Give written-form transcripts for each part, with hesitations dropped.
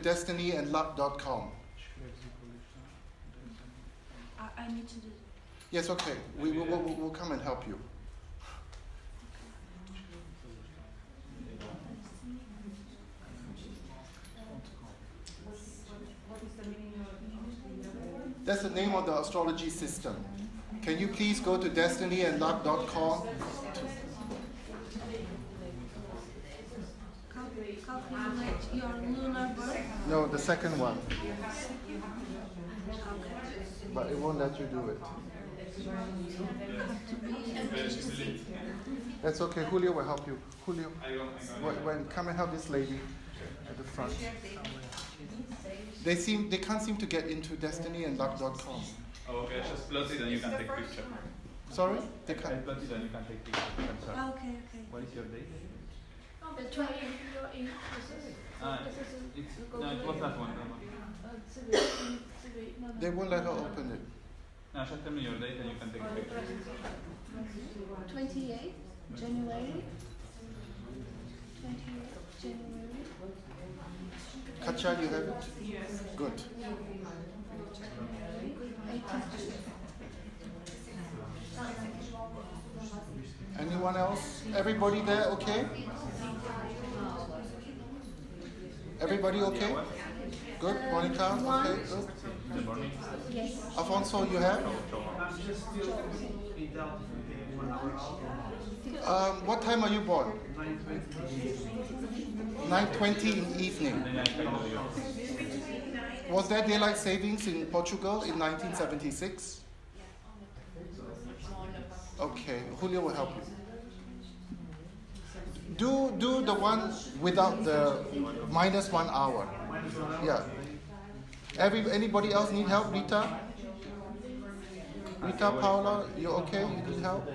destinyandluck.com. I need to do it. Yes, okay. We'll come and help you. That's the name of the astrology system. Can you please go to destinyandluck.com? Calculate your lunar birth? No, the second one. But it won't let you do it. That's okay. Julio will help you. Julio, come and help this lady at the front. They can't seem to get into destinyandluck.com. Oh, okay. Just plot it and you can take picture. Sorry? They can't. I plot it and you can take picture. Okay. What is your date? The 20th. It was that one. They won't let her open it. No, just tell me your date and you can take a picture. 28th January. 28th January. Kacha, you have it? Yes. Good. 18th. Anyone else? Everybody there okay? Everybody okay? Good. Monica, okay, good. Yes. Alfonso, you have? What time are you born? 9:20 in the evening. Was there daylight savings in Portugal in 1976? Okay, Julio will help you. Do the one without the -1 hour. Yeah. Anybody else need help? Rita, Paula, you okay? You need help?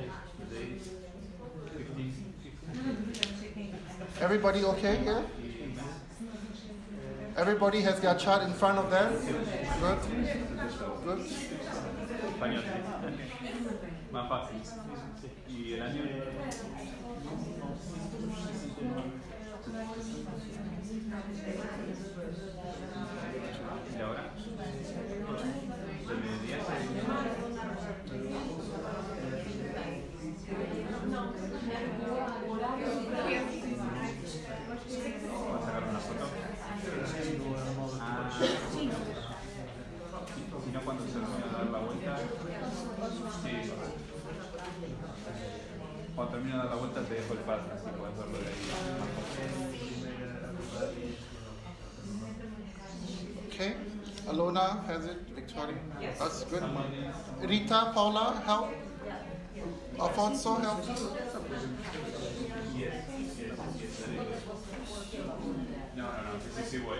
Everybody okay? Yeah. Everybody has their chart in front of them. Good. Good. Más fácil. Y el año. ¿Y ahora? ¿De mediodía? ¿Vas a sacar una foto? Si no, cuando se termina de dar la vuelta. Sí. Cuando termine de dar la vuelta te dejo el pad, así puedes verlo de ahí. Okay. Alona has it. Victoria. Yes. That's good. Rita, Paula, help. Alfonso, help. Yes. No, this is igual.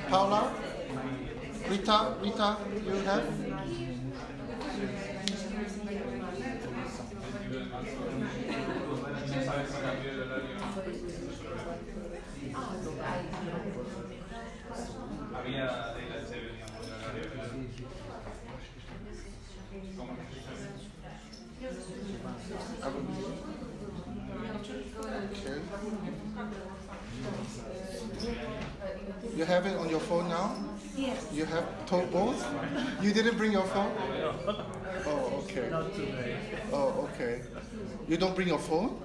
Paula, Rita, you have? Había daylight saving en el horario. Okay. You have it on your phone now? Yes. You have both? You didn't bring your phone? Oh, okay. Not today. Oh, okay. You don't bring your phone?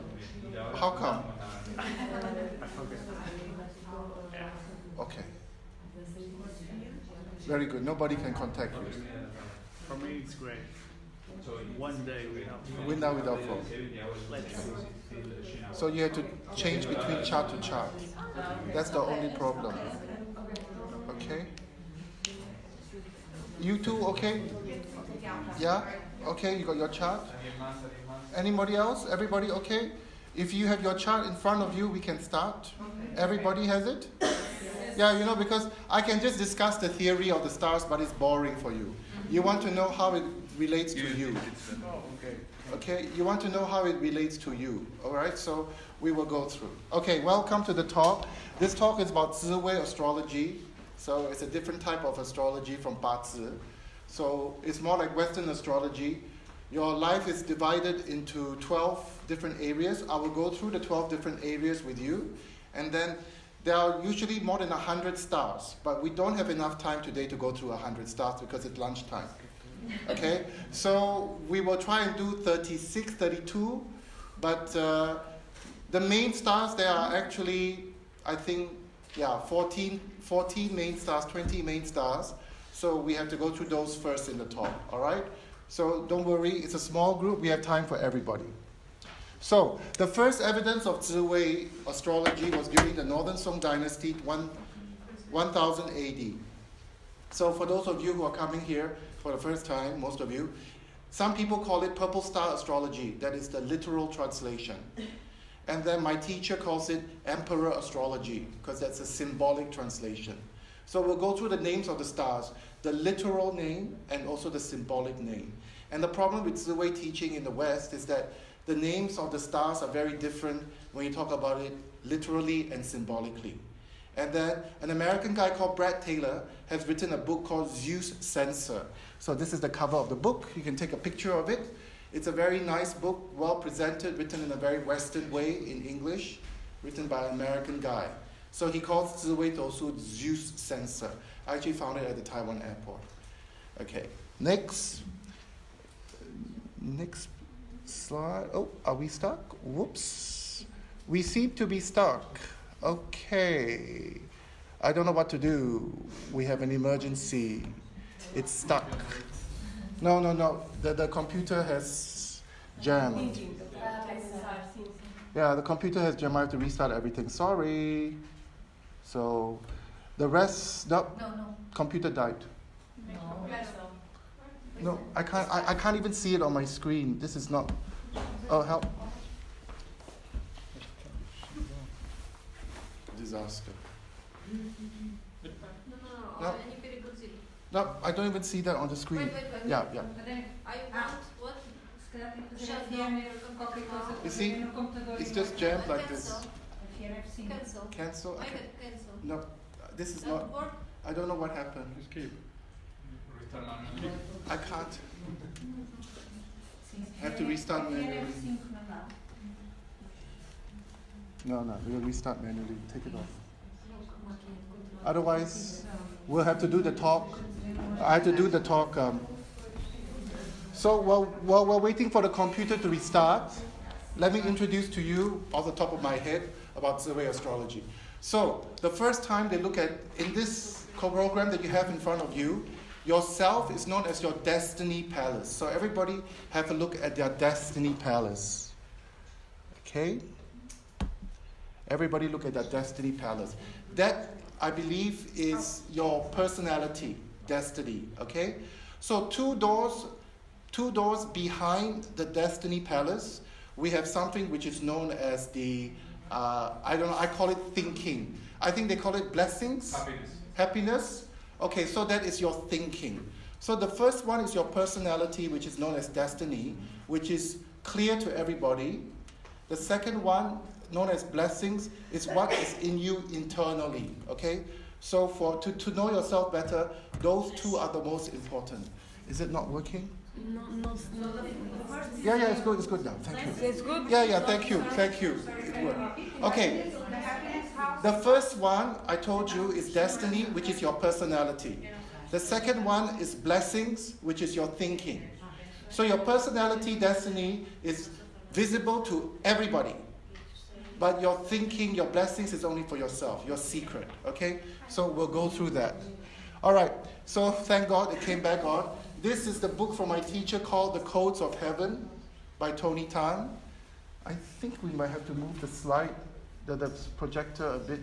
How come? I forget. Okay. Very good. Nobody can contact you. For me, it's great. One day without phone. Without phone. Let's see. So you have to change between chart to chart. That's the only problem. Okay? You two okay? Yeah? Okay, you got your chart? Anybody else? Everybody okay? If you have your chart in front of you, we can start. Everybody has it? Yeah, because I can just discuss the theory of the stars, but it's boring for you. You want to know how it relates to you. Oh, okay. Okay, you want to know how it relates to you. All right, so we will go through. Okay, welcome to the talk. This talk is about Ziwei astrology. So it's a different type of astrology from Bazi. So it's more like Western astrology. Your life is divided into 12 different areas. I will go through the 12 different areas with you. And then there are usually more than 100 stars. But we don't have enough time today to go through 100 stars because it's lunchtime. Okay? So we will try and do 36, 32. But the main stars, there are actually, I think, 14 main stars, 20 main stars. So we have to go through those first in the talk, all right? So don't worry, it's a small group. We have time for everybody. So the first evidence of Ziwei astrology was during the Northern Song Dynasty, 1000 AD. So for those of you who are coming here for the first time, most of you, some people call it purple star astrology. That is the literal translation. And then my teacher calls it emperor astrology because that's a symbolic translation. So we'll go through the names of the stars, the literal name and also the symbolic name. And the problem with Ziwei teaching in the West is that the names of the stars are very different when you talk about it literally and symbolically. And then an American guy called Brad Taylor has written a book called Zeus Censor. So this is the cover of the book. You can take a picture of it. It's a very nice book, well presented, written in a very Western way in English, written by an American guy. So he calls Ziwei Dosu Zeus Censor. I actually found it at the Taiwan airport. Okay, next slide. Oh, are we stuck? Whoops. We seem to be stuck. Okay. I don't know what to do. We have an emergency. It's stuck. No. The computer has jammed. Yeah, the computer has jammed. I have to restart everything. Sorry. So, the rest. No. Computer died. No, I can't even see it on my screen. This is not. Oh, help. Disaster. No, I don't even see that on the screen. Wait. Yeah. I want what? You see, it's just jammed like this. Cancel. Cancel? I Okay. can cancel. No, this is Not not. work? I don't know what happened. Escape. I can't. I have to restart manually. No, we'll restart manually. Take it off. Otherwise, we'll have to do the talk. I have to do the talk. So while we're waiting for the computer to restart, let me introduce to you, off the top of my head, about Ziwei astrology. So the first time they look at, in this program that you have in front of you, yourself is known as your destiny palace. So everybody have a look at their destiny palace. Okay? Everybody look at their destiny palace. That, I believe, is your personality, destiny. Okay? So two doors behind the destiny palace, we have something which is known as the, I call it thinking. I think they call it blessings. Happiness. Okay, so that is your thinking. So the first one is your personality, which is known as destiny, which is clear to everybody. The second one, known as blessings, is what is in you internally. Okay? So to know yourself better, those two are the most important. Is it not working? No. Yeah, it's good now. Thank you. It's good? Yeah, thank you. It worked. Okay. The first one I told you is destiny, which is your personality. The second one is blessings, which is your thinking. So your personality, destiny, is visible to everybody. But your thinking, your blessings is only for yourself, your secret. Okay? So we'll go through that. All right. So thank God it came back on. This is the book from my teacher called The Codes of Heaven by Tony Tan. I think we might have to move the slide, the projector a bit.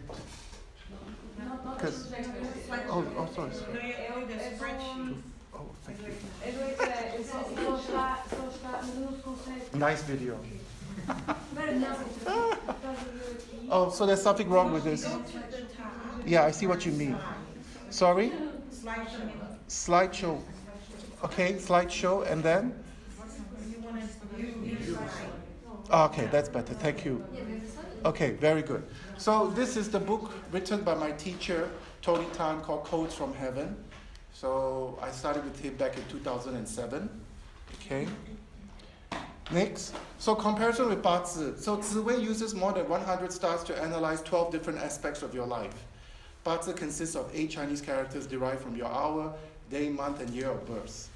Because, sorry. Oh, thank you. Nice video. Oh, so there's something wrong with this. Yeah, I see what you mean. Sorry? Slideshow. Okay, slideshow, and then? Okay, that's better. Thank you. Okay, very good. So this is the book written by my teacher, Tony Tan, called Codes from Heaven. So I started with him back in 2007. Okay. Next. So comparison with Bazi. So Ziwei uses more than 100 stars to analyze 12 different aspects of your life. Bazi consists of 8 Chinese characters derived from your hour, day, month, and year of birth.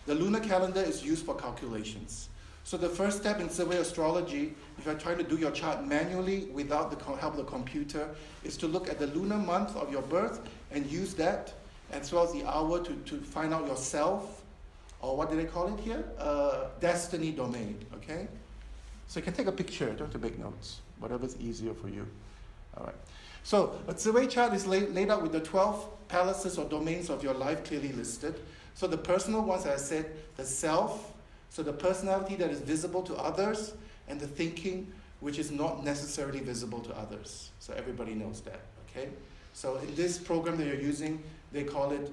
The lunar calendar is used for calculations. So the first step in Ziwei astrology, if you're trying to do your chart manually without the help of the computer, is to look at the lunar month of your birth and use that, as well as the hour to find out yourself, or what do they call it here? Destiny domain, okay? So you can take a picture, don't have to make notes, whatever's easier for you. All right. So a Ziwei chart is laid out with the 12 palaces or domains of your life clearly listed. So the personal ones, as I said, the self, so the personality that is visible to others, and the thinking, which is not necessarily visible to others. So everybody knows that, okay? So in this program that you're using, they call it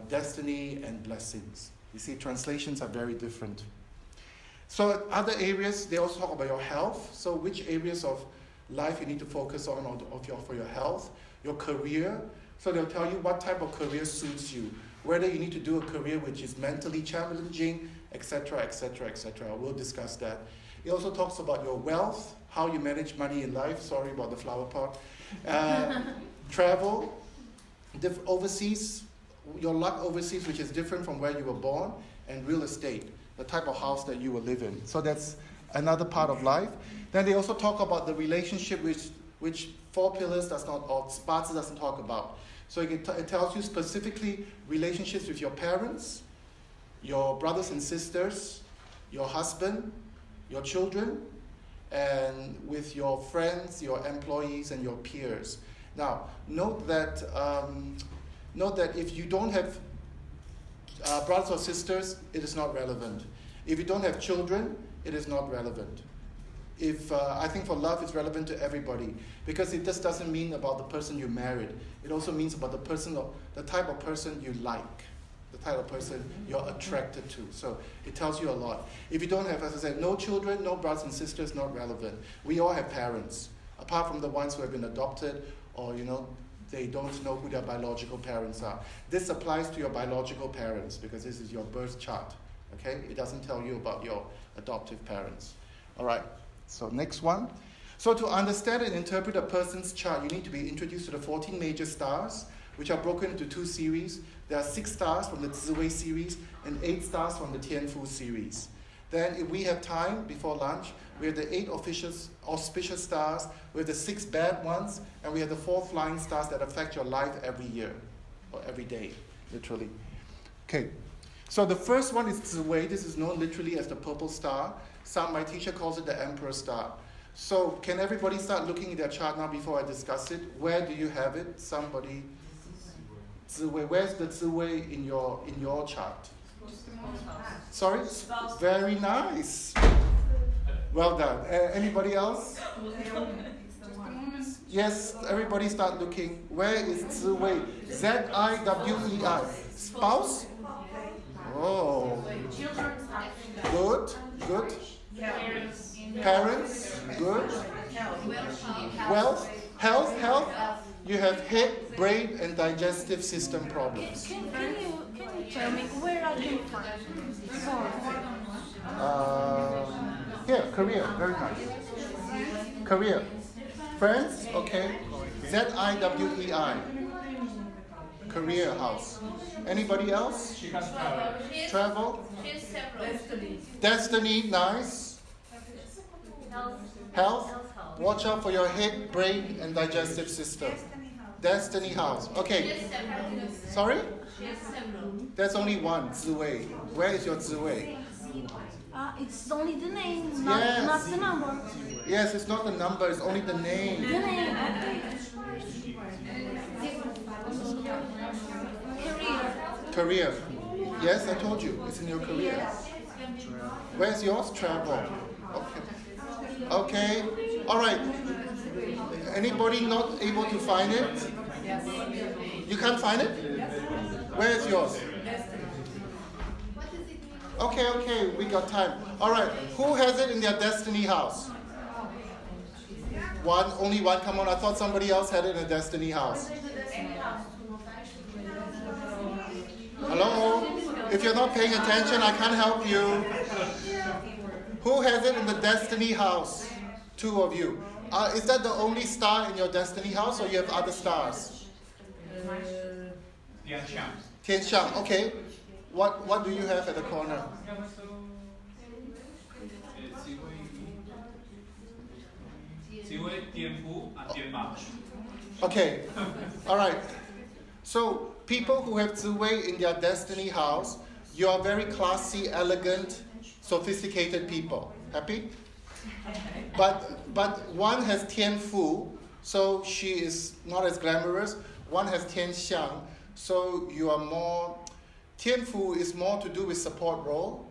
destiny and blessings. You see, translations are very different. So other areas, they also talk about your health. So which areas of life you need to focus on for your health, your career. So they'll tell you what type of career suits you, whether you need to do a career which is mentally challenging, etc., etc., etc. We'll discuss that. It also talks about your wealth, how you manage money in life. Sorry about the flower pot. Travel, overseas, your luck overseas, which is different from where you were born, and real estate, the type of house that you will live in. So that's another part of life. Then they also talk about the relationship which 4 pillars does not, or Bazi doesn't talk about. So it tells you specifically relationships with your parents, your brothers and sisters, your husband, your children, and with your friends, your employees, and your peers. Now, note that if you don't have brothers or sisters, it is not relevant. If you don't have children, it is not relevant. I think for love, it's relevant to everybody, because it just doesn't mean about the person you married. It also means about the type of person you like, the type of person you're attracted to. So it tells you a lot. If you don't have, as I said, no children, no brothers and sisters, not relevant. We all have parents, apart from the ones who have been adopted, or they don't know who their biological parents are. This applies to your biological parents because this is your birth chart. Okay, it doesn't tell you about your adoptive parents. All right. So next one. So to understand and interpret a person's chart, you need to be introduced to the 14 major stars, which are broken into 2 series. There are 6 stars from the Ziwei series and 8 stars from the Tianfu series. Then if we have time before lunch, we have the 8 auspicious stars, we have the 6 bad ones, and we have the 4 flying stars that affect your life every year, or every day, literally. Okay, so the first one is Ziwei. This is known literally as the purple star. My teacher calls it the Emperor star. So can everybody start looking at their chart now before I discuss it? Where do you have it? Somebody? Ziwei. Where's the Ziwei in your chart? Sorry? Very nice. Well done. Anybody else? Yes, everybody start looking. Where is Ziwei? Z-I-W-E-I. Spouse? Oh. Good, good. Parents, good. Wealth, health. You have head, brain, and digestive system problems. Can you tell me where I can find it? Here, career, very nice. Career. Friends, okay. Z-I-W-E-I. Career house. Anybody else? She has travel. Travel. She has several. Destiny, nice. Health. Watch out for your head, brain, and digestive system. Destiny house. She Okay. has several. Sorry? She has several. There's only one, Ziwei. Where is your Ziwei? It's only the name, Yes. not the number. Yes, it's not the number, it's only the The name. name, okay. Career. Yes, I told you. It's in your career. Where's yours? Travel. Okay. Okay. All right. Anybody not able to find it? You can't find it? Where is yours? Okay, we got time. All right, who has it in their destiny house? One, only one. Come on, I thought somebody else had it in a destiny house. Hello? If you're not paying attention, I can't help you. Who has it in the destiny house? Two of you. Is that the only star in your destiny house, or you have other stars? Tian Xiang. Okay. What do you have at the corner? Okay. All right. So people who have Ziwei in their destiny house, you are very classy, elegant, sophisticated people. Happy? But one has Tian Fu, so she is not as glamorous. One has Tian Xiang, so you are more. Tian Fu is more to do with support role,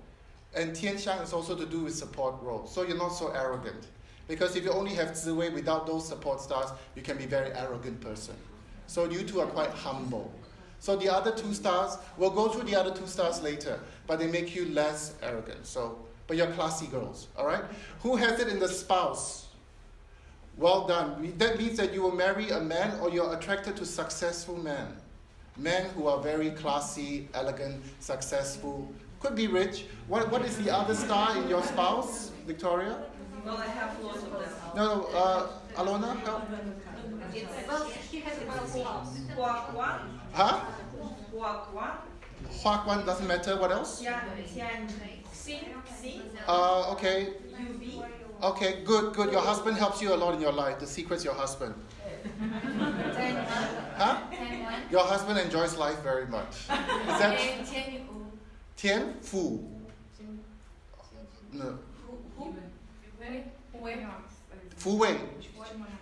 and Tian Xiang is also to do with support role. So you're not so arrogant. Because if you only have Ziwei without those support stars, you can be a very arrogant person. So you two are quite humble. So the other two stars, we'll go through the other two stars later, but they make you less arrogant. So, but you're classy girls, all right? Who has it in the spouse? Well done. That means that you will marry a man, or you're attracted to successful men. Men who are very classy, elegant, successful, could be rich. What is the other star in your spouse, Victoria? Well, I have lots of them. No, Alona, help. Well, she has a house. Huaguan. Huh? Huaguan. Huaguan doesn't matter. What else? Xing. Okay. UB. Okay, good. Your husband helps you a lot in your life. The secret's your husband. Huh? Your husband enjoys life very much. Is that Tian Fu? No. Fu Wei.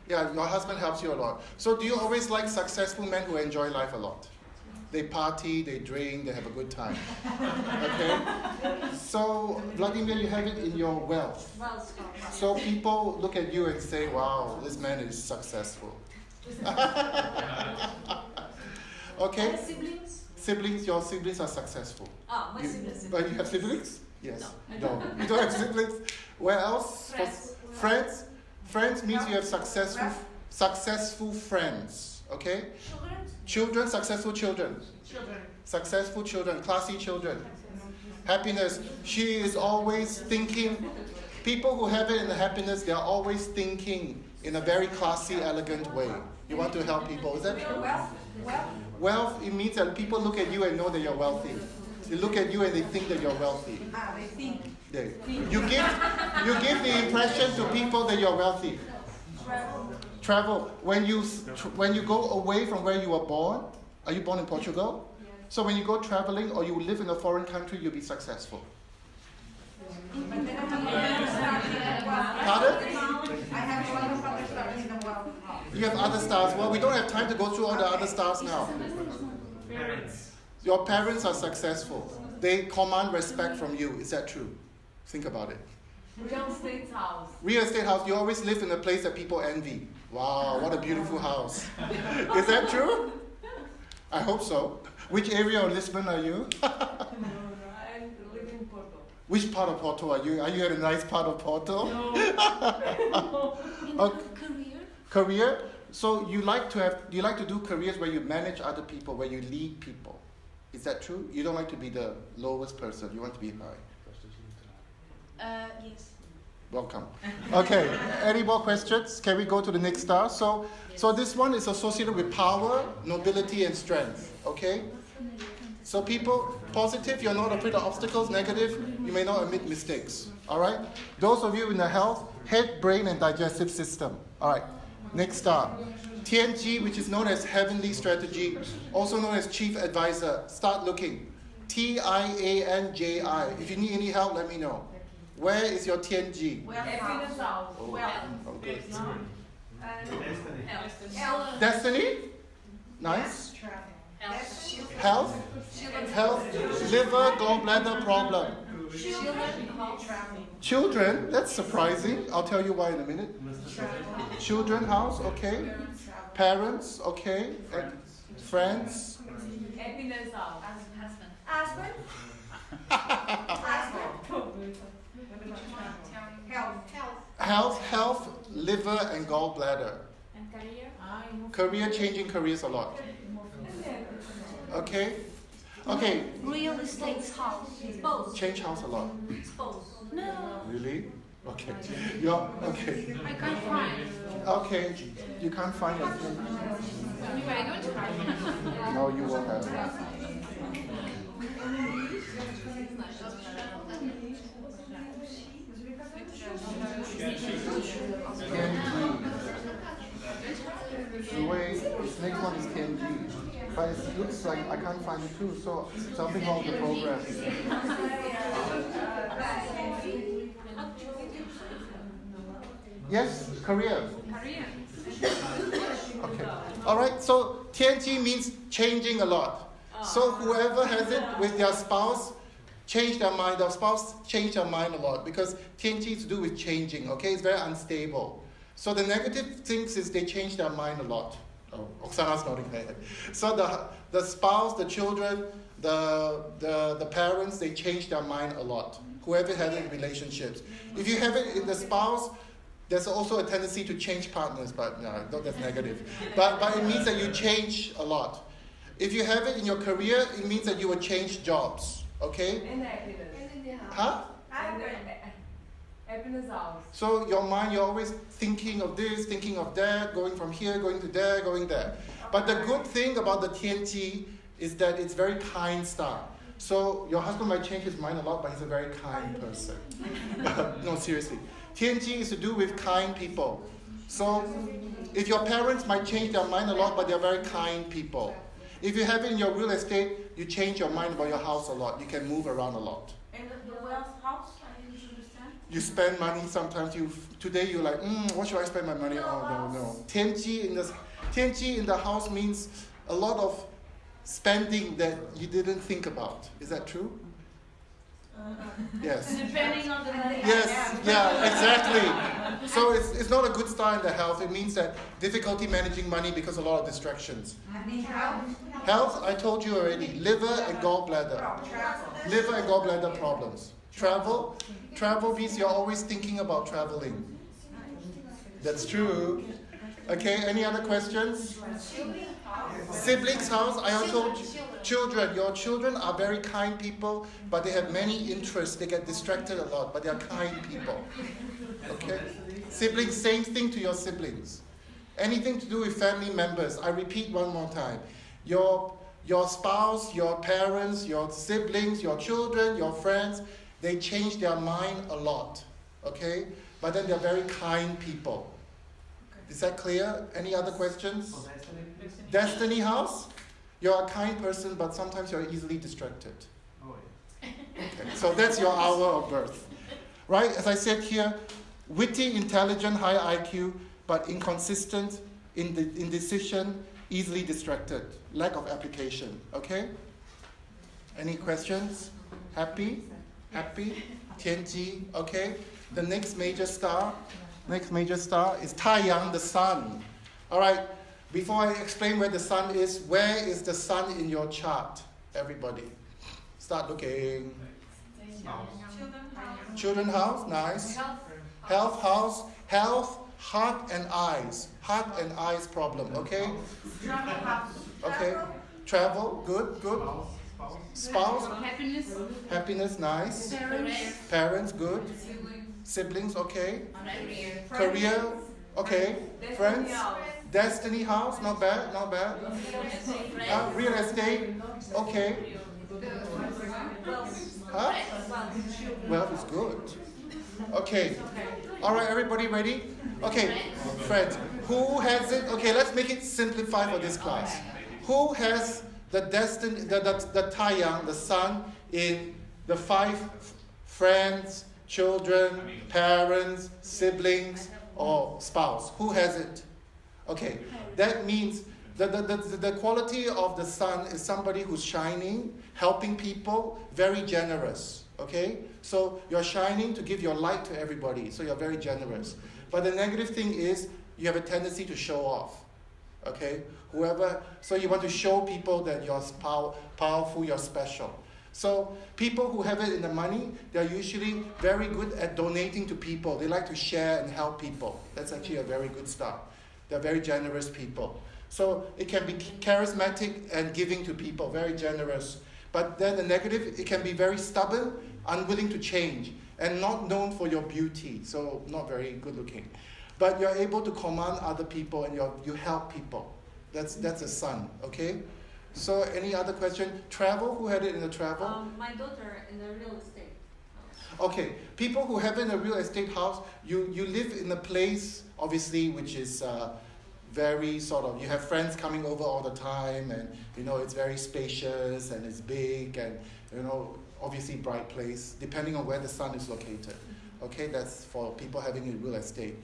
Yeah, your husband helps you a lot. So do you always like successful men who enjoy life a lot? They party, they drink, they have a good time. Okay? So, Vladimir, you have it in your wealth. So people look at you and say, wow, this man is successful. Okay? Siblings, your siblings are successful. My siblings. But you have siblings? Yes. No. You don't have siblings? Where else? Friends. Friends means you have successful friends. Okay? Children, successful children. Successful children, classy children. Happiness. She is always thinking. People who have it in the happiness, they are always thinking in a very classy, elegant way. You want to help people. Is that true? Wealth, it means that people look at you and know that you're wealthy. They look at you and they think that you're wealthy. They think. You give the impression to people that you're wealthy. Travel. When you go away from where you were born, are you born in Portugal? So when you go traveling or you live in a foreign country, you'll be successful. Pardon? I have a lot of other stars in the world. You have other stars. Well, we don't have time to go through all the other stars now. Your parents are successful. They command respect from you. Is that true? Think about it. Real estate house. Real estate house. You always live in a place that people envy. Wow, what a beautiful house. Is that true? I hope so. Which area of Lisbon are you? I live in Porto. Which part of Porto are you? Are you at a nice part of Porto? In Career? So you like to do careers where you manage other people, where you lead people. Is that true? You don't like to be the lowest person. You want to be high. Yes. Welcome. Okay. Any more questions? Can we go to the next star? So this one is associated with power, nobility, and strength. Okay. So people, positive, you're not afraid of obstacles. Negative, you may not admit mistakes. All right. Those of you in the health, head, brain, and digestive system. All right. Next star. Tianji, which is known as Heavenly Strategy, also known as Chief Advisor. Start looking. Tianji. If you need any help, let me know. Where is your Tianji? Oh, good. Destiny? Nice. Health? Liver, gallbladder problem. Children? That's surprising. I'll tell you why in a minute. Children, house, okay. Parents, okay. And friends. Happiness house. Husband? Health, liver and gallbladder. And career? Career, changing careers a lot. Okay? Okay, Real estate house. Both. change house a lot. Both. No. Really? Okay. Yeah, okay. I can't find. Okay, you can't find it. Anyway, I don't have. No, you won't have it. The way this next one is KNG, but it looks like I can't find it too, so something wrong with the program. Yes, Korea. Okay. All right. So TNG means changing a lot. So whoever has it with their spouse, change their mind. Their spouse change their mind a lot because TNG is to do with changing. Okay, it's very unstable. So the negative things is they change their mind a lot. Oh, Oksana's nodding her head. So the spouse, the children, the parents, they change their mind a lot. Whoever has it in relationships. If you have it in the spouse, there's also a tendency to change partners, but no, that's negative. But it means that you change a lot. If you have it in your career, it means that you will change jobs. Okay? And happiness. Huh? And happiness house. So your mind, you're always thinking of this, thinking of that, going from here, going to there, going there. But the good thing about the TNT is that it's very kind star. So your husband might change his mind a lot, but he's a very kind person. No, seriously. TNT is to do with kind people. So if your parents might change their mind a lot, but they're very kind people. If you have it in your real estate, you change your mind about your house a lot. You can move around a lot. And the wealth house, I didn't understand. You spend money sometimes. Today you're like, what should I spend my money on? No. TNT in the house means a lot of spending that you didn't think about. Is that true? Yes. Depending on the Yes, yeah, exactly. So it's not a good start in the health. It means that difficulty managing money because a lot of distractions. Health, I told you already, liver and gallbladder. Liver and gallbladder problems. Travel means you're always thinking about traveling. That's true. Okay, any other questions? Siblings house, I told you. Children, your children are very kind people, but they have many interests. They get distracted a lot, but they are kind people. Okay? Siblings, same thing to your siblings. Anything to do with family members. I repeat one more time. Your spouse, your parents, your siblings, your children, your friends, they change their mind a lot. Okay? But then they're very kind people. Is that clear? Any other questions? Destiny house? You're a kind person, but sometimes you're easily distracted. Okay, so that's your hour of birth. Right? As I said here, witty, intelligent, high IQ, but inconsistent, indecision, easily distracted, lack of application. Okay? Any questions? Happy? TNT, okay? The next major star is Taiyang, the sun. All right. Before I explain where the sun is, where is the sun in your chart? Everybody. Start looking. Children house, nice. Health house, health, heart and eyes. Heart and eyes problem, okay? Okay. Travel, good. Spouse, happiness, nice. Parents, good. Siblings, okay. Career, okay. Friends. Destiny house, not bad. Real estate, okay. Huh? Wealth is good. Okay. All right, everybody ready? Okay, friends, who has it? Okay, let's make it simplified for this class. Who has the Taiyang, the sun, in the 5 friends, children, parents, siblings, or spouse? Who has it? Okay, that means the quality of the sun is somebody who's shining, helping people, very generous. Okay, so you're shining to give your light to everybody, so you're very generous. But the negative thing is you have a tendency to show off. Okay, so you want to show people that you're powerful, you're special. So people who have it in the money, they're usually very good at donating to people. They like to share and help people. That's actually a very good start. They're very generous people. So it can be charismatic and giving to people, very generous. But then the negative, it can be very stubborn, unwilling to change, and not known for your beauty, so not very good looking. But you're able to command other people and you help people. That's a sun, okay? So any other question? Travel, who had it in the travel? My daughter in the real estate. Okay, people who have it in a real estate house, you live in a place, obviously, which is very sort of, you have friends coming over all the time, and it's very spacious and it's big, and obviously bright place, depending on where the sun is located. Okay, that's for people having in real estate.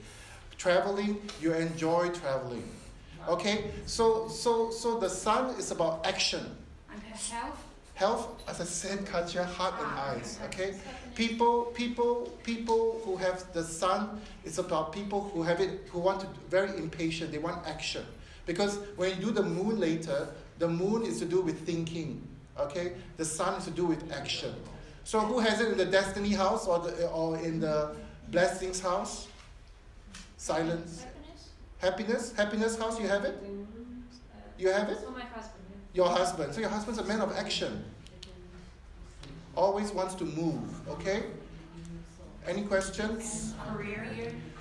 Traveling, you enjoy traveling. Okay, so the sun is about action. And health? Health, as I said, Katja, heart and eyes. Okay, people who have the sun, it's about people who have it, who want to, very impatient. They want action, because when you do the moon later, the moon is to do with thinking. Okay, the sun is to do with action. So who has it in the destiny house or in the blessings house? Silence. Happiness house, you have it? You have it? So my husband. Your husband. So your husband's a man of action. Always wants to move, okay? Any questions?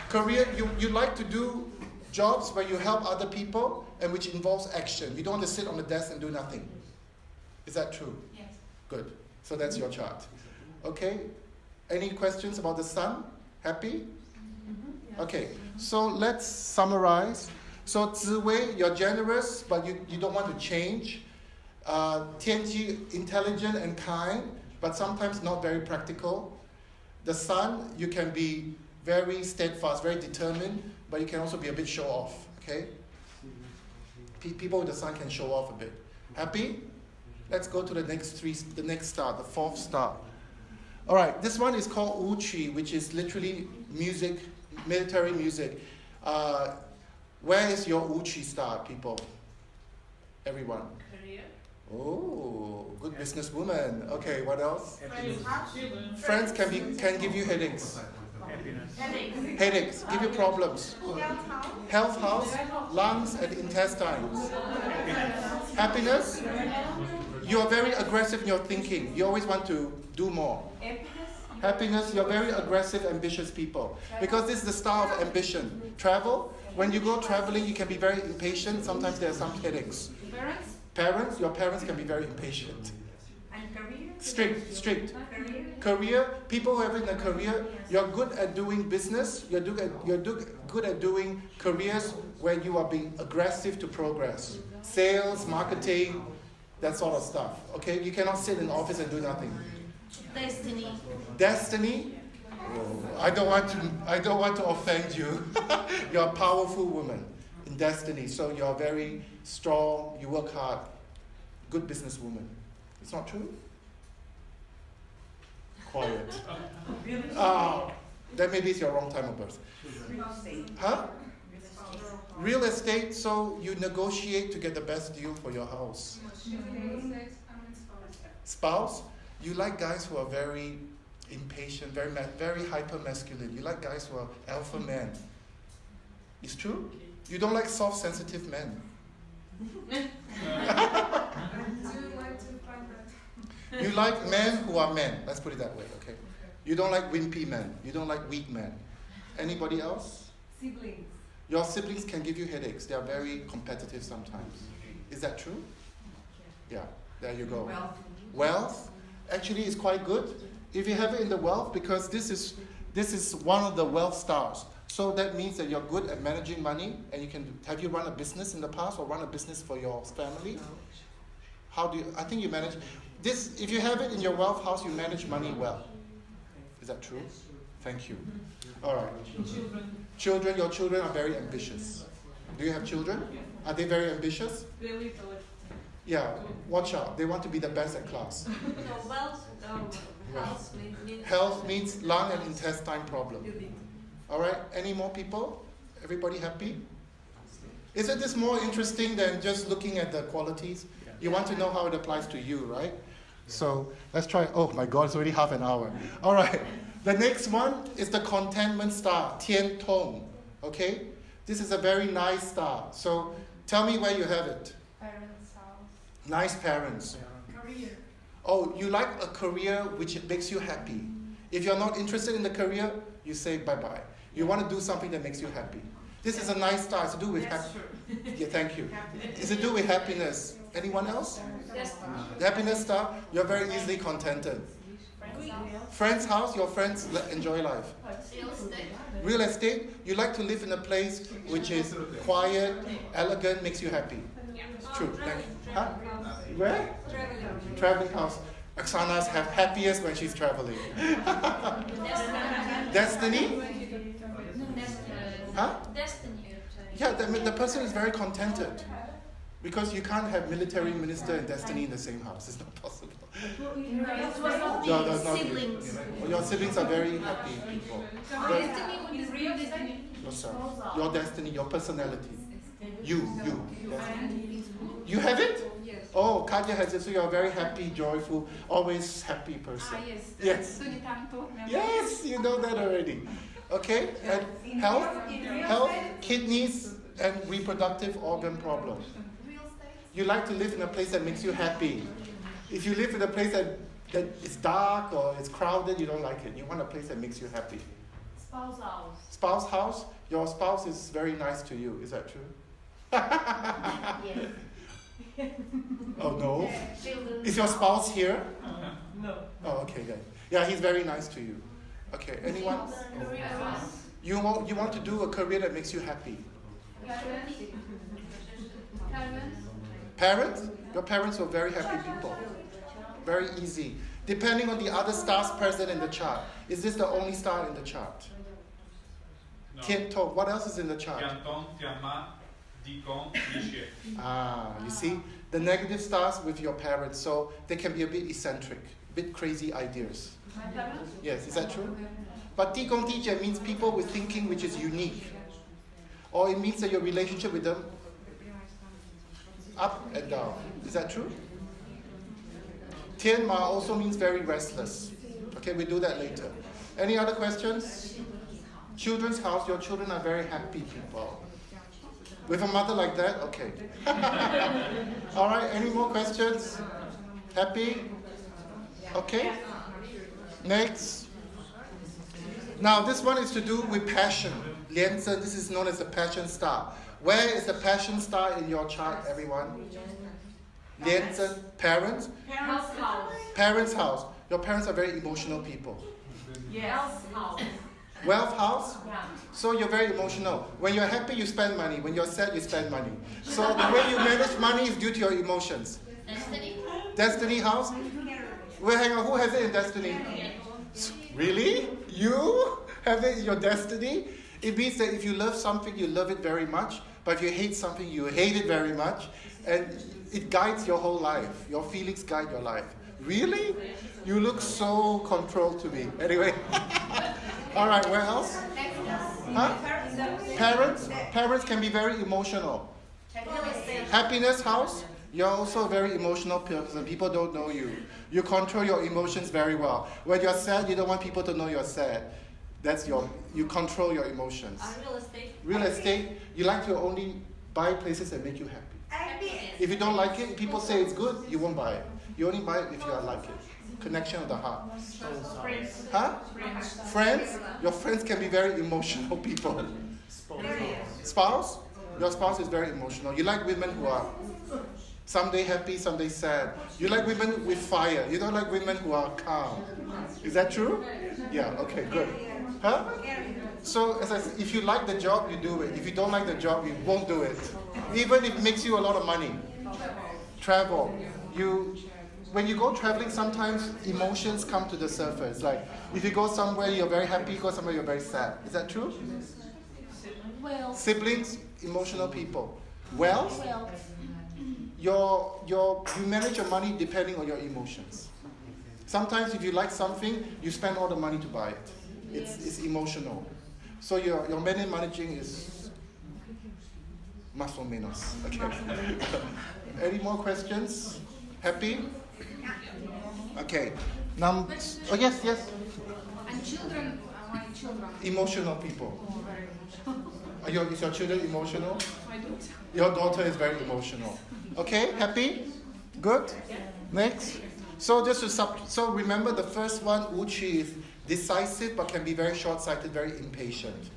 Career, you like to do jobs where you help other people and which involves action. You don't want to sit on the desk and do nothing. Is that true? Yes. Good. So that's your chart. Okay? Any questions about the sun? Happy? Okay, so let's summarize. So Ziwei, you're generous, but you don't want to change. Tianji, intelligent and kind, but sometimes not very practical. The sun, you can be very steadfast, very determined, but you can also be a bit show off, okay? People with the sun can show off a bit. Happy? Let's go to the next star, the fourth star. All right, this one is called Wuqi, which is literally music, military music. Where is your Wuqi star, people? Everyone. Career. Oh, good businesswoman. Okay, what else? Happiness. Friends can give you headaches. Happiness. Headaches, give you problems. Health house, lungs and intestines. Happiness. You are very aggressive in your thinking. You always want to do more. Happiness, you're very aggressive, ambitious people. Because this is the star of ambition. Travel, when you go traveling, you can be very impatient. Sometimes there are some headaches. Parents, your parents can be very impatient. And career? Strict. Career, people who have in a career, you're good at doing business. You're good at doing careers where you are being aggressive to progress. Sales, marketing, that sort of stuff. Okay, you cannot sit in the office and do nothing. Destiny. Oh, I don't want to offend you. You're a powerful woman in destiny, so you're very strong. You work hard. Good businesswoman. It's not true? Quiet. Then maybe it's your wrong time of birth. Huh? Real estate, so you negotiate to get the best deal for your house. Spouse, you like guys who are very impatient, very hyper masculine. You like guys who are alpha men. It's true? You don't like soft, sensitive men. You like men who are men. Let's put it that way, okay? You don't like wimpy men. You don't like weak men. Anybody else? Siblings. Your siblings can give you headaches. They are very competitive sometimes. Is that true? Yeah, there you go. Wealth, actually, is quite good. If you have it in the wealth, because this is one of the wealth stars. So that means that you're good at managing money, and you can. Have you run a business in the past, or run a business for your family? I think you manage this. If you have it in your wealth house, you manage money well. Is that true? Thank you. All right. Children, your children are very ambitious. Do you have children? Are they very ambitious? Really good. Yeah, watch out. They want to be the best at class. Health means lung and intestine problem. All right, any more people? Everybody happy? Isn't this more interesting than just looking at the qualities? You want to know how it applies to you, right? So let's try. Oh my God, it's already half an hour. All right. The next one is the contentment star, Tian Tong. Okay? This is a very nice star. So tell me where you have it. Parents' house. Nice parents. Career. Oh, you like a career which makes you happy. If you're not interested in the career, you say bye-bye. You want to do something that makes you happy. This is a nice star. It's to do with happiness. Yeah, thank you. It's to do with happiness. Anyone else? The happiness star, you're very easily contented. Friends' house, your friends enjoy life. Real estate. Real estate, you like to live in a place which is quiet, elegant, makes you happy. True. Thank you. Huh? Where? Traveling house. Oksana's happiest when she's traveling. Destiny? Huh? Destiny. Yeah, the person is very contented. Because you can't have military minister and destiny in the same house. It's not possible. No, that's not Siblings. you. Your siblings are very happy people. Destiny would be real destiny. Yourself. Your destiny, your personality. You. Destiny. You have it? Yes. Oh, Katya has it, so you're a very happy, joyful, always happy person. Yes. Yes. Soon tanto. Yes, you know that already. Okay? And health, kidneys, and reproductive organ problems. You like to live in a place that makes you happy. If you live in a place that is dark or it's crowded, you don't like it. You want a place that makes you happy. Spouse house. Spouse house, your spouse is very nice to you. Is that true? Yes. Oh no? Is your spouse here? No. Oh, okay then. Yeah, he's very nice to you. Okay, anyone? You want to do a career that makes you happy. Parents? Your parents were very happy people. Very easy. Depending on the other stars present in the chart. Is this the only star in the chart? No. Tian Tong. What else is in the chart? Tian Tong, Tian Ma, Di Gong, Di Xue. Ah, you see? The negative stars with your parents, so they can be a bit eccentric, a bit crazy ideas. Yes, is that true? But Di Gong Di Jie means people with thinking which is unique. Or it means that your relationship with them up and down. Is that true? Tian Ma also means very restless. Okay, we'll do that later. Any other questions? Children's house, your children are very happy people. With a mother like that? Okay. All right, any more questions? Happy? Okay. Next. Now, this one is to do with passion. Lianzhen, this is known as the passion star. Where is the passion star in your chart, everyone? Lianzhen, parents? Parents' house. Parents' house. Your parents are very emotional people. Yes. House. Wealth house? Yeah. So you're very emotional. When you're happy, you spend money. When you're sad, you spend money. So the way you manage money is due to your emotions. Destiny. Destiny house? Well, hang on, who has it in Destiny? Really? You have it in your Destiny? It means that if you love something, you love it very much. But if you hate something, you hate it very much. And it guides your whole life. Your feelings guide your life. Really? You look so controlled to me. Anyway. All right, where else? Huh? Parents? Parents can be very emotional. Happiness house? You're also a very emotional person. People don't know you. You control your emotions very well. When you're sad, you don't want people to know you're sad. You control your emotions. Real estate. Real estate, you like to only buy places that make you happy. If you don't like it, people say it's good, you won't buy it. You only buy it if you like it. Connection of the heart. Huh? Friends? Your friends can be very emotional people. Spouse? Your spouse is very emotional. You like women who are someday happy, someday sad. You like women with fire. You don't like women who are calm. Is that true? Yeah, okay, good. Huh? So, as I said, if you like the job, you do it. If you don't like the job, you won't do it. Even if it makes you a lot of money. Travel. When you go traveling, sometimes emotions come to the surface. Like, if you go somewhere, you're very happy. You go somewhere, you're very sad. Is that true? Well. Siblings, emotional people. Wealth, you manage your money depending on your emotions. Sometimes if you like something, you spend all the money to buy it. It's emotional. So your managing is más o menos. Okay. Any more questions? Happy? Okay. Oh yes, yes. And children, my children. Emotional people. Oh, very emotional. Is your children emotional? My daughter. Your daughter is very emotional. Okay, happy? Good? Next. So just to so remember the first one, Uchi is decisive but can be very short-sighted, very impatient.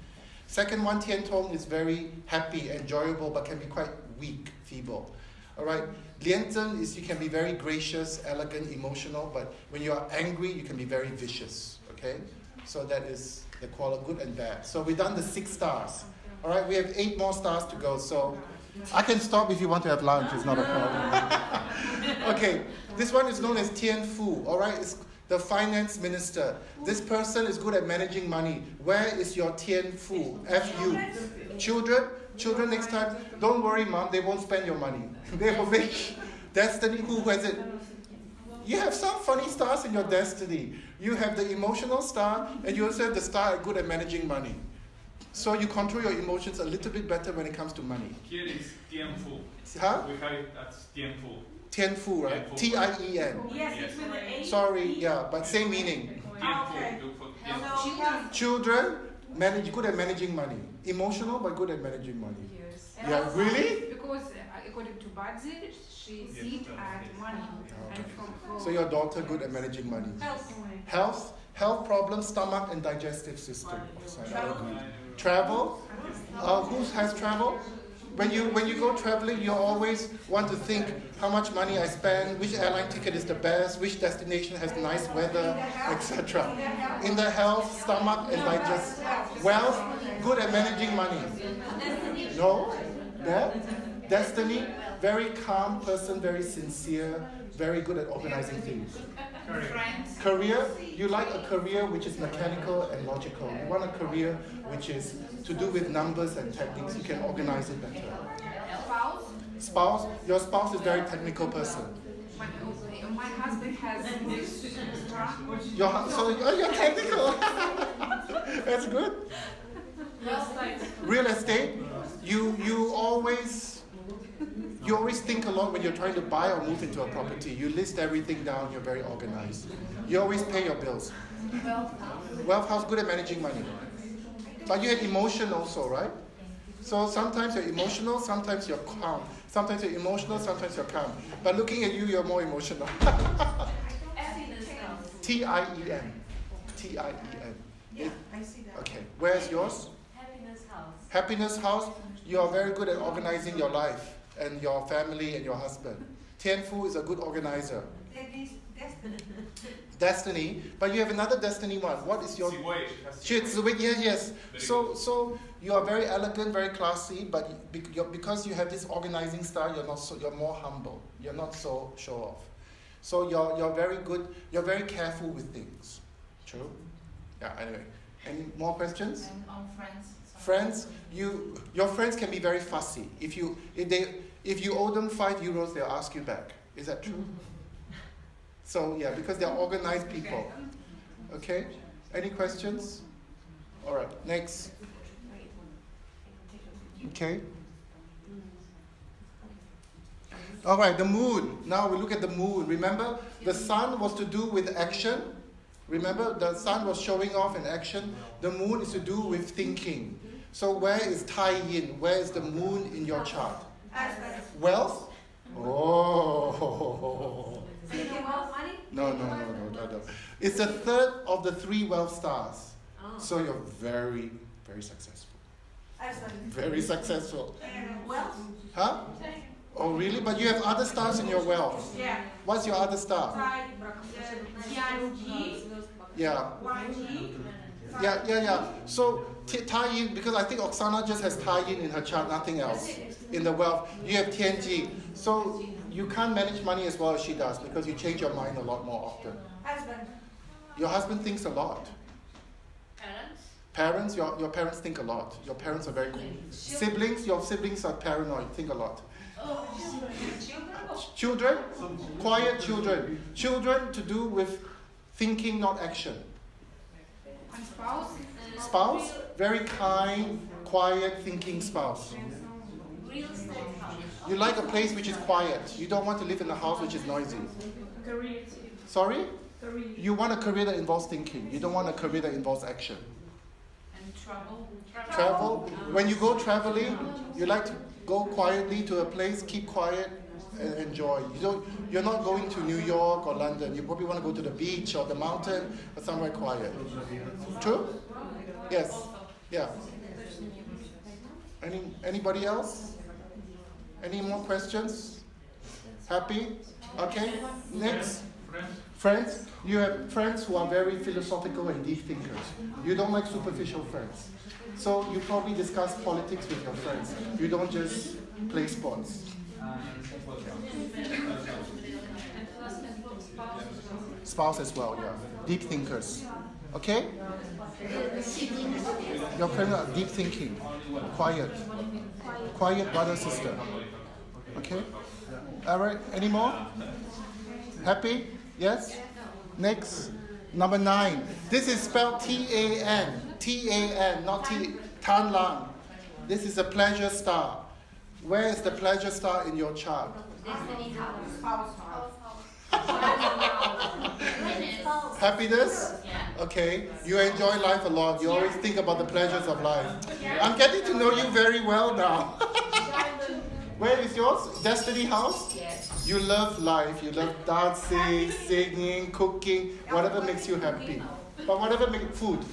Second one, Tian Tong is very happy, enjoyable, but can be quite weak, feeble. All right. Lian is you can be very gracious, elegant, emotional, but when you are angry, you can be very vicious. Okay. So that is the quality, good and bad. So we've done the 6 stars. All right. We have 8 more stars to go. So I can stop if you want to have lunch. It's not a problem. Okay. This one is known as Tian Fu. All right. It's the finance minister. This person is good at managing money. Where is your Tian Fu? F-U. Children? Children next time. Don't worry, Mom. They won't spend your money. They will make destiny. Who has it? You have some funny stars in your destiny. You have the emotional star, and you also have the star good at managing money. So you control your emotions a little bit better when it comes to money. Here is Tian Fu. Huh? We have it as Tian Fu. Tian Fu, right? T-I-E-N. Yes, it's with the A. Sorry, yeah, but same meaning. Tian Okay. Fu. Look for Tian Fu. So, Children, good at managing money. Emotional, but good at managing money. Yes. Yeah, really? Because according to budget, she sit at money. And from So your daughter good at managing money. Health problems, stomach and digestive system. So I agree. Travel. Who has travel? When you go traveling, you always want to think how much money I spend, which airline ticket is the best, which destination has nice weather, etc. In the health, stomach and digest. Wealth, good at managing money. No? Bad? Destiny, very calm person, very sincere, very good at organizing things. Career, you like a career which is mechanical and logical. You want a career which is to do with numbers and techniques. You can organize it better. Spouse, your spouse is a very technical person. My husband has this. You're technical. That's good. Real estate, you always think a lot when you're trying to buy or move into a property. You list everything down, you're very organized. You always pay your bills. Wealth house, good at managing money. But you have emotion also, right? So sometimes you're emotional, sometimes you're calm. Sometimes you're emotional, sometimes you're calm. But looking at you, you're more emotional. T-I-E-N. T-I-E-N. yeah, I see that. Okay, where's yours? Happiness house. Happiness house, you are very good at organizing your life and your family and your husband. Tian Fu is a good organizer. That is destiny. Destiny, but you have another destiny one. What is your... Yes. So you are very elegant, very classy, but because you have this organizing style, you're more humble. You're not so show off. So you're very good. You're very careful with things. True. Yeah. Anyway, any more questions? And on friends. Friends, your friends can be very fussy. If you owe them €5, they'll ask you back. Is that true? So yeah, because they're organized people. Okay? Any questions? All right, next. Okay. All right, the moon. Now we look at the moon. Remember, the sun was to do with action. Remember, the sun was showing off in action. The moon is to do with thinking. So where is Tai Yin? Where is the moon in your chart? Wealth? Oh. No. It's the third of the 3 wealth stars. So you're very, very successful. Very successful. Wealth? Huh? Oh, really? But you have other stars in your wealth. Yeah. What's your other star? Tianji. Yeah. Guanji. Yeah. So Tai Yin, because I think Oksana just has Tai Yin in her chart, nothing else. In the wealth, you have Tianji. So you can't manage money as well as she does because you change your mind a lot more often. Husband. Your husband thinks a lot. Parents? Parents, your parents think a lot. Your parents are very cool. Siblings, your siblings are paranoid, think a lot. Children, quiet children. Children to do with thinking, not action. And spouse? Spouse, very kind, quiet, thinking spouse. Real estate house. You like a place which is quiet. You don't want to live in a house which is noisy. Career. Sorry? Career. You want a career that involves thinking. You don't want a career that involves action. And travel. Travel. When you go traveling, you like to go quietly to a place, keep quiet, and enjoy. You're not going to New York or London. You probably want to go to the beach or the mountain or somewhere quiet. True? Yes. Yeah. Anybody else? Any more questions? Happy? Okay. Next. Friends. You have friends who are very philosophical and deep thinkers. You don't like superficial friends. So you probably discuss politics with your friends. You don't just play sports. Spouse as well, yeah. Deep thinkers. Okay? Your friends are deep thinking. Quiet. Quiet brother, sister. Okay? Alright, any more? Happy? Yes? Next. Number 9. This is spelled T-A-N. T-A-N, not T. Tan Lang. This is a pleasure star. Where is the pleasure star in your chart? Happiness? Okay. You enjoy life a lot. You always think about the pleasures of life. I'm getting to know you very well now. Where is yours? Destiny house? Yes. You love life. You love dancing, singing, cooking, whatever makes you happy. But whatever makes food.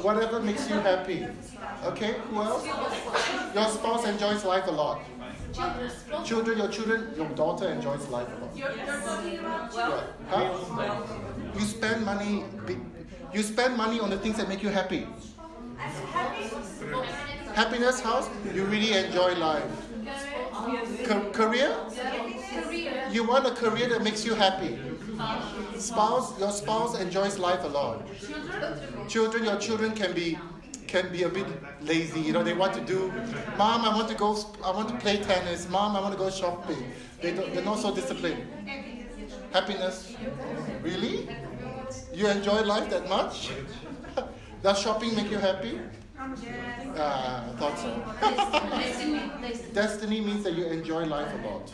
Whatever makes you happy. Okay, who else? Your spouse enjoys life a lot. Your daughter enjoys life a lot. You're talking about Yeah. Huh? You spend money. You spend money on the things that make you happy. Happiness house. You really enjoy life. Career. You want a career that makes you happy. Your spouse enjoys life a lot. Your children can be a bit lazy. They want to do, Mom, I want to play tennis. Mom, I want to go shopping. They're not so disciplined. Happiness. Really? You enjoy life that much? Does shopping make you happy? I thought so. Destiny means that you enjoy life a lot.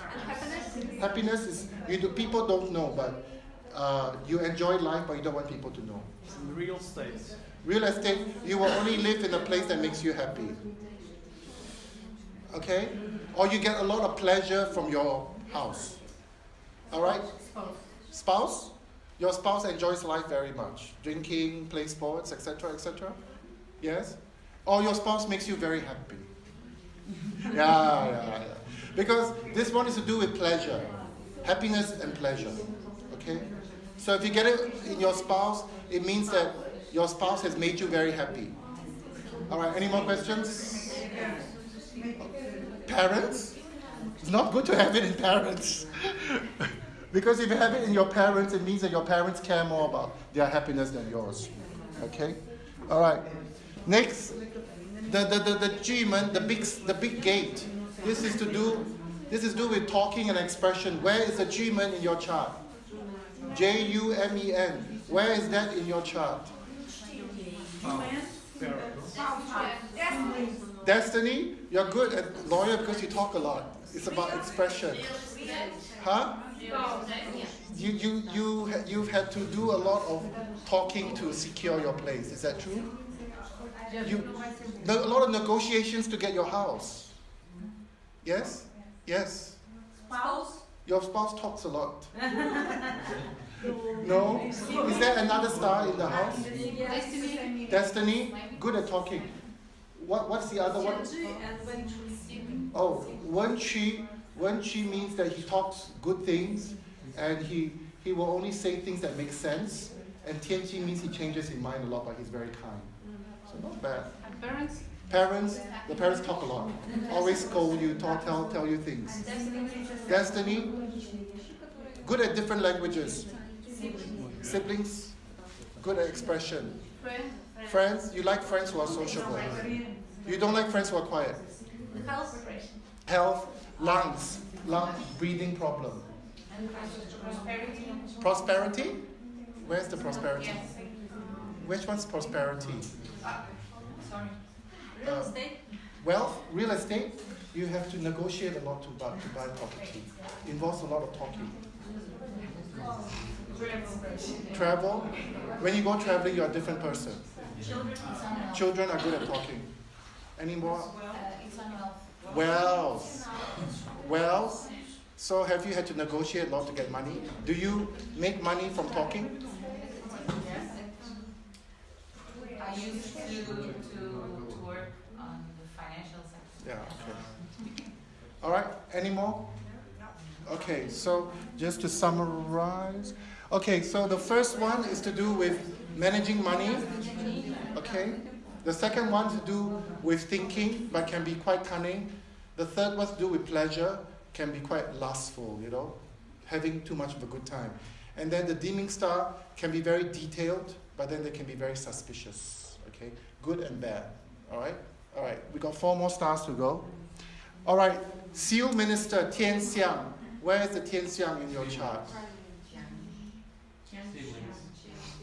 Happiness is, people don't know, but you enjoy life, but you don't want people to know. Real estate. Real estate, you will only live in a place that makes you happy. Okay? Or you get a lot of pleasure from your house. Alright? Spouse? Your spouse enjoys life very much. Drinking, play sports, etc., etc. Yes? Or your spouse makes you very happy. Yeah. Because this one is to do with pleasure. Happiness and pleasure. Okay? So if you get it in your spouse, it means that your spouse has made you very happy. Alright, any more questions? Parents? It's not good to have it in parents. Because if you have it in your parents, it means that your parents care more about their happiness than yours. Okay? Alright. Next, the Jimen, the big gate. This is to do with talking and expression. Where is the Jimen in your chart? Jumen. Where is that in your chart? Destiny? You're good at lawyer because you talk a lot. It's about expression. Huh? You've had to do a lot of talking to secure your place. Is that true? A lot of negotiations to get your house. Yes? Yes. Your spouse talks a lot. No? Is there another star in the house? Destiny? Good at talking. What's the other one? Oh, Wen Qi means that he talks good things and he will only say things that make sense. And Tian Qi means he changes his mind a lot, but he's very kind. So not bad. Parents? The parents talk a lot. Always scold you, tell you things. Destiny? Good at different languages. Siblings? Good at expression. Friends? You like friends who are sociable. You don't like friends who are quiet. Health? Lungs, breathing problem. Prosperity? Where's the prosperity? Which one's prosperity? Real estate? Wealth? Real estate? You have to negotiate a lot to buy property. Involves a lot of talking. Travel. When you go traveling, you're a different person. Children are good at talking. Any more? Wealth. Wealth. So have you had to negotiate a lot to get money? Do you make money from talking? I used to work on the financial sector. Yeah, okay. All right, any more? Okay, so just to summarize. Okay, so the first one is to do with managing money. Okay. The second one to do with thinking, but can be quite cunning. The third one to do with pleasure, can be quite lustful, you know, having too much of a good time. And then the dimming star can be very detailed, but then they can be very suspicious. Okay, good and bad. All right, we got 4 more stars to go. All right, Seal Minister Tian Xiang. Where is the Tian Xiang in your chart?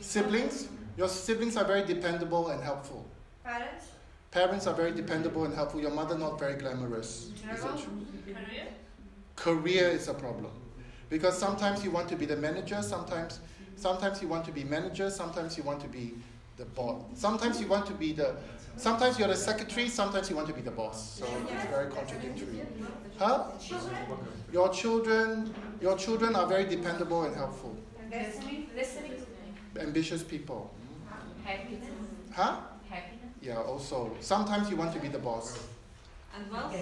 Siblings? Your siblings are very dependable and helpful. Parents? Parents are very dependable and helpful. Your mother not very glamorous. Is that true? Career is a problem. Because sometimes you want to be the manager, sometimes you want to be manager, sometimes you want to be the boss. Sometimes you're the secretary, sometimes you want to be the boss. So it's very contradictory. Huh? Your children are very dependable and helpful. Listening. Ambitious people. Happiness. Huh? Happiness. Yeah, also. Sometimes you want to be the boss. And wealth?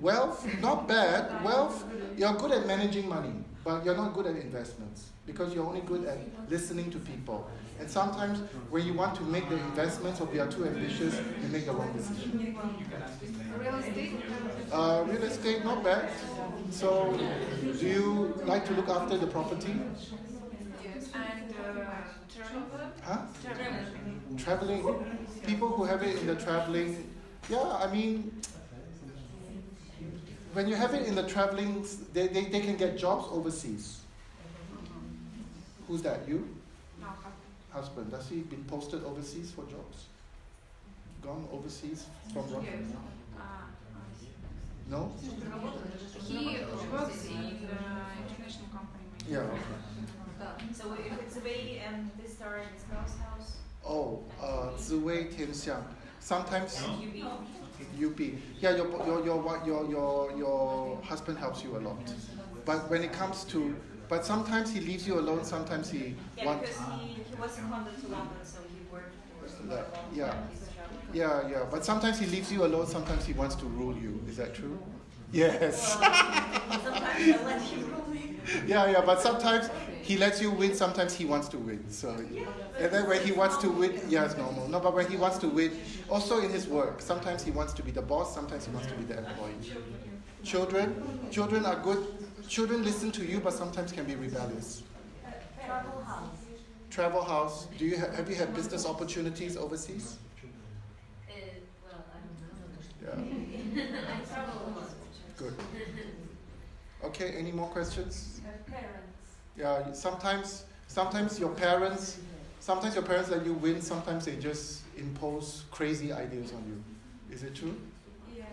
Wealth, not bad. Wealth, you're good at managing money, but you're not good at investments because you're only good at listening to people. And sometimes when you want to make the investments or you are too ambitious, you make the wrong decision. Real estate. Real estate, not bad. So, do you like to look after the property? Yes. And travel. Huh? Traveling. People who have it in the traveling, yeah, I mean, when you have it in the traveling, they can get jobs overseas. Who's that? You? No. Husband. Does he been posted overseas for jobs? Gone overseas from work? Yes. No? He works in international company. Yeah. Okay. So if it's away and this star in his house, Oh, Ziwei Tianxiang. Sometimes UB. UP. Yeah, your husband helps you a lot. But when it comes to, but sometimes he leaves you alone. Sometimes he wants. Because he was seconded to London, so he worked for Yeah. But sometimes he leaves you alone. Sometimes he wants to rule you. Is that true? Yes. Sometimes I let him rule me. Yeah. But sometimes he lets you win. Sometimes he wants to win. So, and then when he wants to win, yeah, it's normal. No, but when he wants to win, also in his work, sometimes he wants to be the boss. Sometimes he wants to be the employee. Children are good. Children listen to you, but sometimes can be rebellious. Travel house. Travel house. Do you have you had business opportunities overseas? Well, I don't know. Yeah. I travel. Good. Okay. Any more questions? Parents. Yeah. Sometimes your parents let you win. Sometimes they just impose crazy ideas on you. Is it true? Yeah.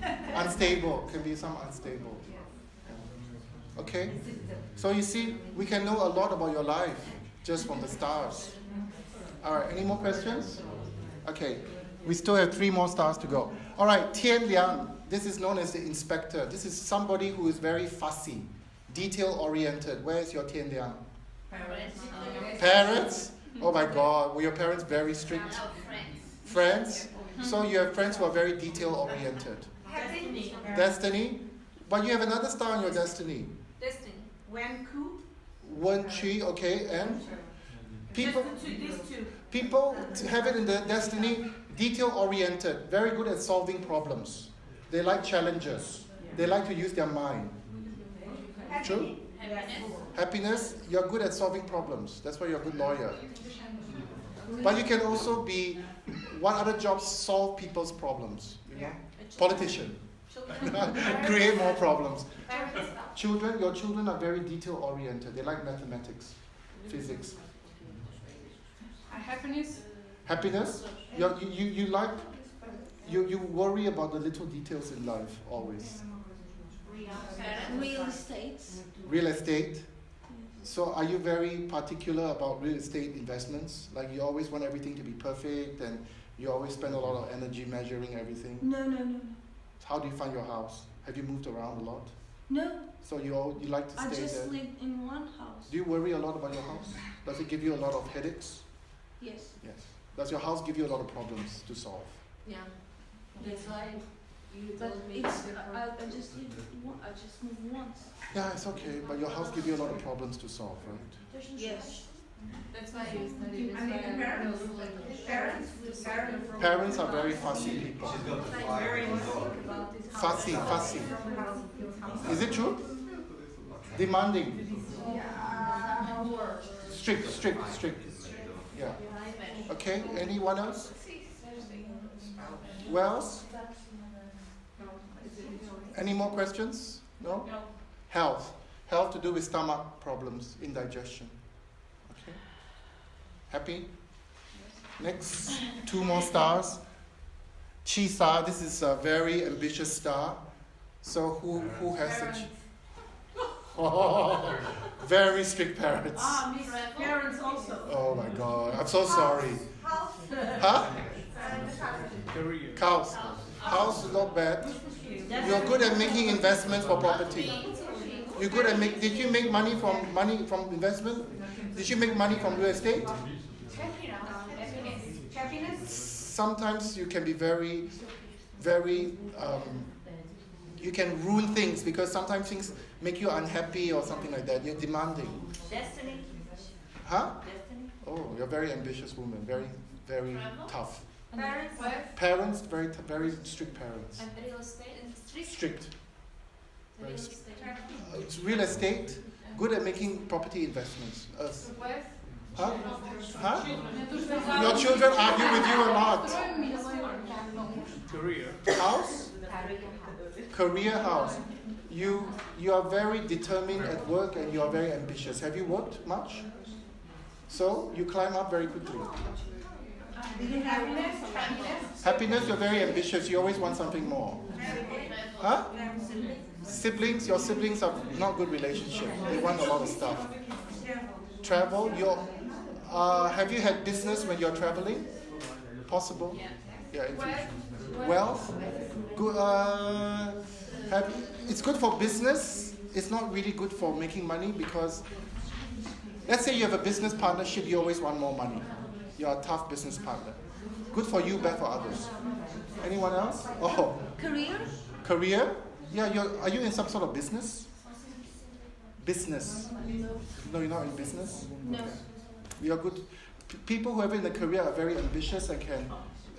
Yeah. Unstable. Can be some unstable. Yeah. Okay. So you see, we can know a lot about your life just from the stars. All right. Any more questions? Okay. We still have 3 more stars to go. All right. Tian Liang. This is known as the inspector. This is somebody who is very fussy, detail-oriented. Where is your Tian Liang? Parents? Oh my God. Were your parents very strict? Friends? So you have friends who are very detail-oriented. Destiny? But you have another star in your destiny. Destiny. Wen Qi, okay, and? People have it in their destiny, detail-oriented, very good at solving problems. They like challenges. They like to use their mind. True? Happiness, you're good at solving problems. That's why you're a good lawyer. But you can also be, what other jobs solve people's problems? You know? Politician. Create more problems. Your children are very detail-oriented. They like mathematics, physics. Happiness. Happiness? You like You worry about the little details in life always. Real estate. Real estate. So are you very particular about real estate investments? Like you always want everything to be perfect and you always spend a lot of energy measuring everything? No. How do you find your house? Have you moved around a lot? No. So you like to I stay just there? live in one house. Do you worry a lot about your house? Does it give you a lot of headaches? Yes. Yes. Does your house give you a lot of problems to solve? Yeah. That's why you But told me it's before. I just live I just moved once. Yeah, it's okay, but your house gives you a lot of problems to solve, right? Yes. That's why you studied. I mean, parents, Parents are very fussy people. Fussy. Is it true? Demanding. Strict. Yeah. Okay, anyone else? Who else? Any more questions? No? Health. Health to do with stomach problems, indigestion. Okay. Happy? Next, 2 more stars. Chi star, this is a very ambitious star. So who has such? Oh, very strict parents. me, parents also. Oh my God, I'm so sorry. Huh? Career. House is not bad. You're good at making investments for property. You're good at did you make money from investment? Did you make money from real estate? Happiness. Sometimes you can be very, you can ruin things because sometimes things make you unhappy or something like that. You're demanding. Destiny. Huh? Destiny. Oh, you're a very ambitious woman. Very tough. Parents. Parents, very strict parents. And real estate. Strict. Real Very estate. It's real estate, good at making property investments. Huh? Your children argue with you a lot. Career. House? Career house. You are very determined at work and you are very ambitious. Have you worked much? So you climb up very quickly. Happiness, you're very ambitious. You always want something more. Huh? Siblings, your siblings are not good relationship. They want a lot of stuff. Travel, have you had business when you're traveling? Possible? Yeah, in future. Wealth, good. It's good for business. It's not really good for making money because, let's say you have a business partnership, you always want more money. You're a tough business partner. Good for you, bad for others. Anyone else? Oh. Career? Yeah, are you in some sort of business? Business? No, you're not in business? No. You're good. People who have in a career are very ambitious and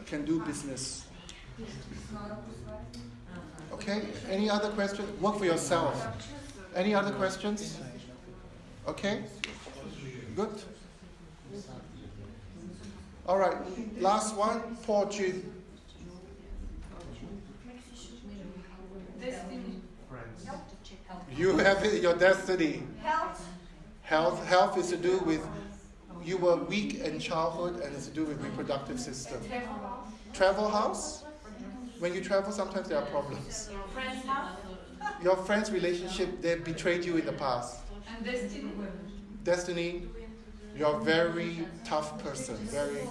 can do business. Okay, any other questions? Work for yourself. Any other questions? Okay, good. All right, last one, Paul Jun. Destiny. You have it, your destiny. Health. Health is to do with, you were weak in childhood and it's to do with reproductive system. Travel house? When you travel, sometimes there are problems. Friends house. Your friends' relationship, they betrayed you in the past. And destiny. Destiny, you're a very tough person, very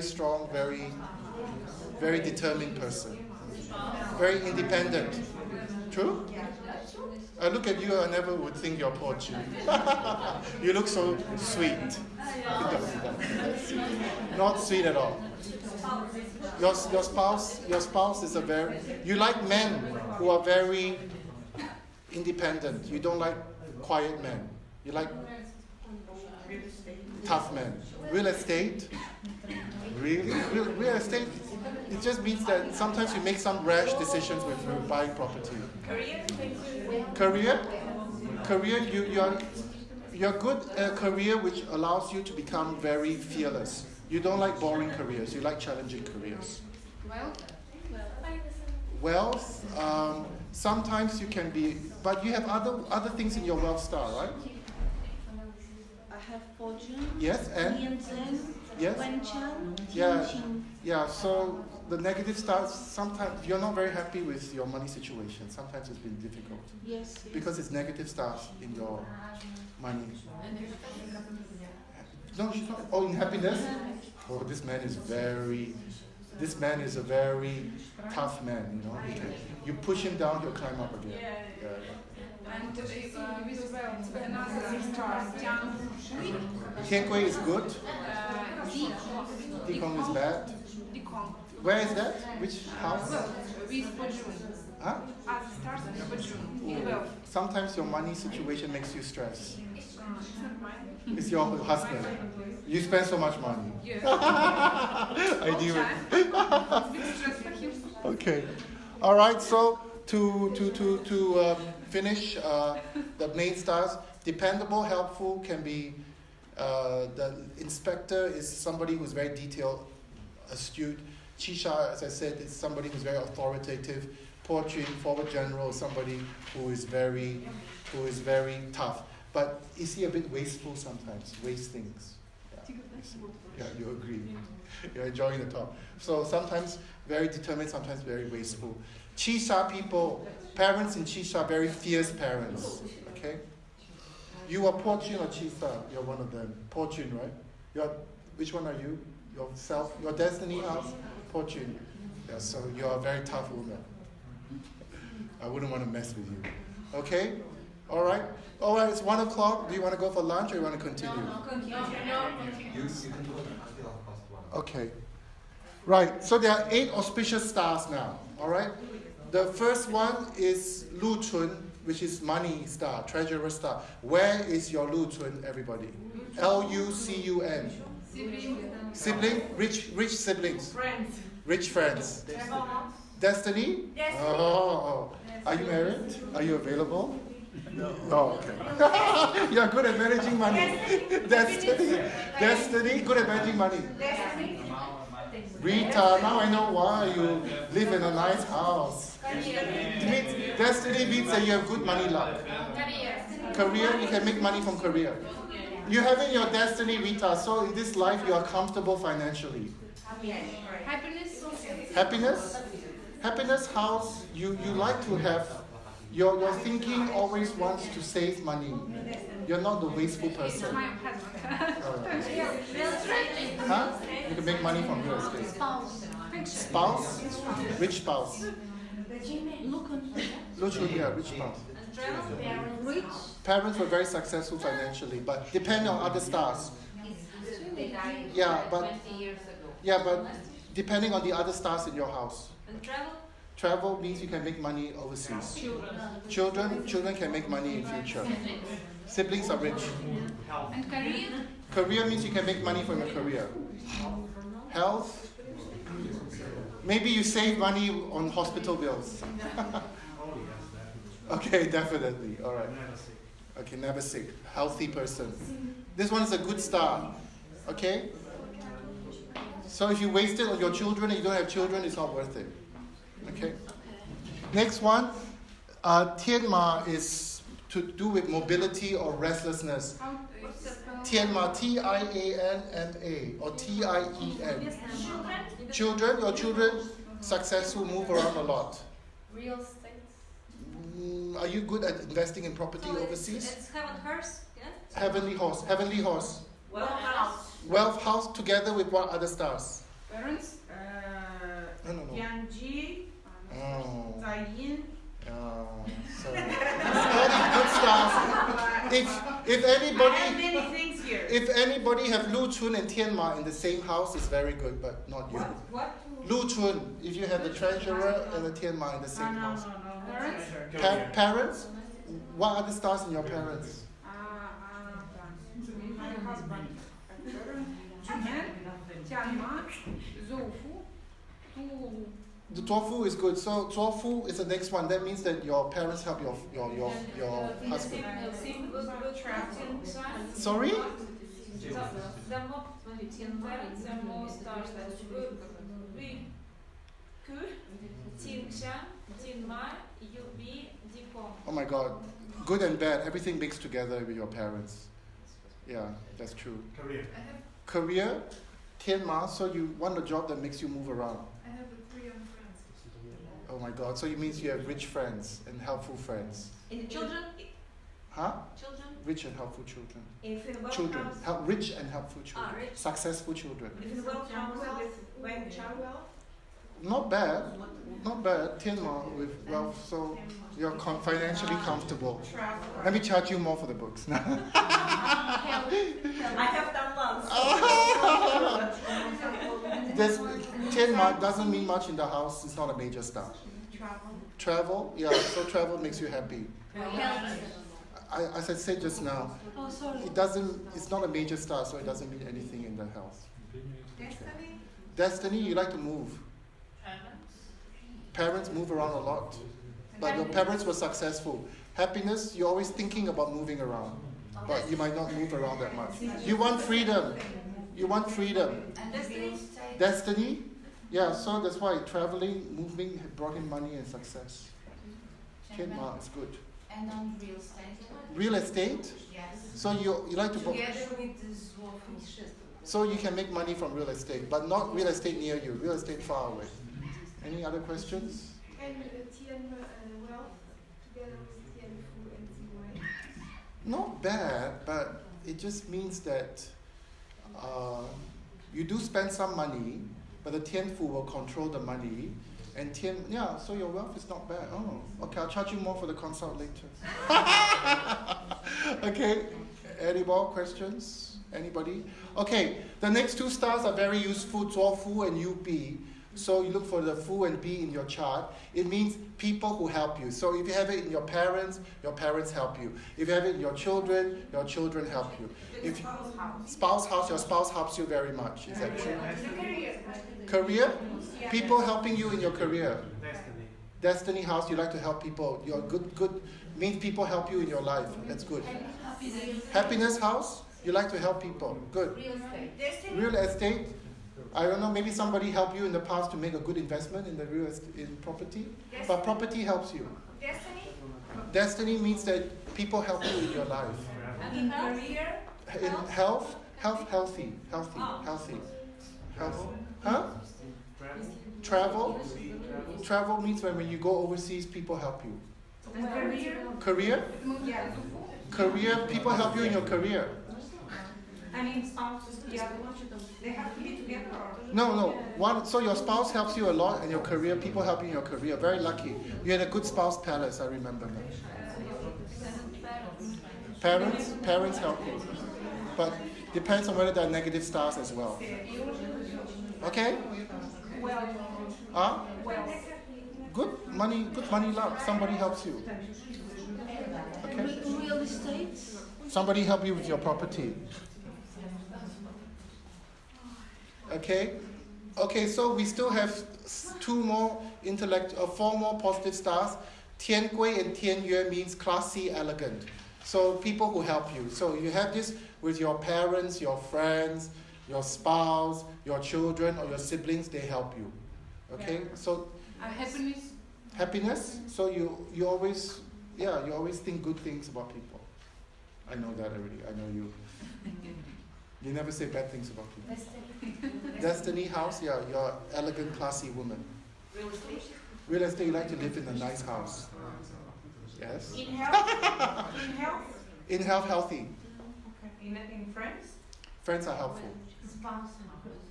strong, very determined person. Very independent. True? I look at you, I never would think you're poor Jew. You look so sweet. Not sweet at all. Your spouse is you like men who are very independent. You don't like quiet men. You like tough men. Real estate. Really? Real estate, it just means that sometimes you make some rash decisions with buying property. Career? You're good at a career which allows you to become very fearless. You don't like boring careers, you like challenging careers. Wealth, sometimes you can be, but you have other things in your wealth star, right? I have fortune. Yes, and? Yes? Wen Chan, Yeah. Tianqing. Yeah, so the negative stars, sometimes you're not very happy with your money situation. Sometimes it's been difficult Yes. because it's negative stars in your money. No, she's not. Oh, in happiness? Oh, this man is a very tough man, you know. You push him down, he'll climb up again. Yeah. And with wealth, another star, Feng Shui, Tiangui is good. Dikong, Dikong is bad. Dikong, Where is that? Which house? with Bajun. Huh? Other stars with Bajun, in wealth. Sometimes your money situation makes you stress. It's not mine. It's your husband. You spend so much money. Yes. I knew it. It's big stress for him. Okay. All right. So to finish the main stars, dependable, helpful can be the inspector is somebody who's very detailed, astute. Chisha, as I said, is somebody who's very authoritative. Portrait, forward general, is somebody who is very tough. But is he a bit wasteful sometimes? Waste things. Yeah, you agree. You're enjoying the talk. So sometimes very determined, sometimes very wasteful. Chisha people, parents in Chisha, very fierce parents. Okay? You are Portune or Chisha? You're one of them. Portune, right? Which one are you? Yourself? Your destiny house? Portune. Yeah, so you're a very tough woman. I wouldn't want to mess with you. Okay? All right? All right, it's 1 o'clock. Do you want to go for lunch or you want to continue? Okay. Right, so there are 8 auspicious stars now. All right? The first one is Lu Chun, which is money star, treasurer star. Where is your Lu Chun, everybody? Lucun. Sibling? Rich siblings. Friends. Rich friends. Destiny? Oh. Are you married? Are you available? No. Oh, okay. You're good at managing money. Destiny, good at managing money. Rita, now I know why you live in a nice house. Destiny means that you have good money luck. Career, you can make money from career. You have in your destiny, Rita, so in this life you are comfortable financially. Happiness? Happiness, house, you like to have, your thinking always wants to save money. You're not the wasteful person. My husband. Huh? You can make money from real estate. Spouse? Rich spouse. Yeah, rich spouse. Parents were very successful financially, but depend on other stars. Yeah, but depending on the other stars in your house. And travel? Travel means you can make money overseas. Children can make money in future. Siblings are rich. And career? Career means you can make money from your career. Health? Maybe you save money on hospital bills. Okay, definitely. All right. Okay, never sick. Healthy person. This one is a good star. Okay? So if you waste it on your children and you don't have children, it's not worth it. Okay? Next one. Tianma is to do with mobility or restlessness. Tianma, Tianma, or Tien. Children, your children, successful, move around a lot. Real estate. Are you good at investing in property overseas? It's heaven horse, yeah? Heavenly horse. Wealth house together with what other stars? Parents? No. Yanji, Oh. Zayin. So all these good stars. If I have many things here. if anybody have Lu Chun and Tianma in the same house, it's very good, but not you. What? Lu Chun, if you have the treasurer and the Tianma in the same house. Parents? Parents? What are the stars in your parents? My husband. Jumen, Tianma, Zoufu, Tu. The Tuofu is good. So Tuofu is the next one. That means that your parents help your husband. Sorry? Oh my God. Good and bad. Everything mixed together with your parents. Yeah, that's true. Career. Career? Tianma, so you want a job that makes you move around. I have a Korean friends. Oh my God, so it means you have rich friends and helpful friends. In the children? Huh? Children? Rich and helpful children. If in a wealth Children. house? Rich and helpful children. Rich. Successful children. If in a wealth house with when child wealth? Not bad. Not bad. Tianma with wealth, so you're financially comfortable. Let me charge you more for the books. I have done once. This Tianma doesn't mean much in the house. It's not a major star. Travel, yeah. So travel makes you happy. As I said just now, Oh, sorry. it doesn't. It's not a major star, so it doesn't mean anything in the health. Destiny? Destiny, you like to move. Parents move around a lot, but your parents were successful. Happiness, you're always thinking about moving around, but you might not move around that much. You want freedom. You want freedom. And destiny? Destiny, yeah. So that's why traveling, moving brought him money and success. Tianma is good. And on real estate? Real estate. Yes. So you like to. Together with the Zwofi. So you can make money from real estate, but not real estate near you. Real estate far away. Any other questions? And Tian wealth together with Tian Fu and Ziwei. Not bad, but it just means that you do spend some money, but the Tianfu will control the money. And so your wealth is not bad. Oh, okay, I'll charge you more for the consult later. Okay, any more questions? Anybody? Okay, the next two stars are very useful, Zuo Fu and Yu Bi. So you look for the Fu and Bi in your chart. It means people who help you. So if you have it in your parents help you. If you have it in your children help you. If spouse house, your spouse helps you very much. Is that true? Career? People helping you in your career. Destiny house, you like to help people. You're good means people help you in your life. That's good. Happiness house, you like to help people. Good. Real estate. I don't know, maybe somebody helped you in the past to make a good investment in the in property. But property helps you. Destiny means that people help you in your life. In career? In health, healthy. Health. Huh? Travel? Travel means when you go overseas, people help you. Career? Career, people help you in your career. I mean, spouses together. They have to be together or? No. So your spouse helps you a lot in your career. People help you in your career. Very lucky. You had a good spouse palace, I remember. Parents help you. But depends on whether there are negative stars as well. Okay? Good money luck. Somebody helps you. Okay? Real estate? Somebody help you with your property. Okay, so we still have four more positive stars. Tian Gui and Tian Yue means classy, elegant. So people who help you. So you have this with your parents, your friends, your spouse, your children, or your siblings, they help you. Okay? So happiness. So you always think good things about people. I know that already. I know you. You never say bad things about people. Destiny house, yeah, you're an elegant, classy woman. Real estate, you like to live in a nice house. Yes? In health? In health, healthy. Okay. In friends? Friends are helpful. Spouse.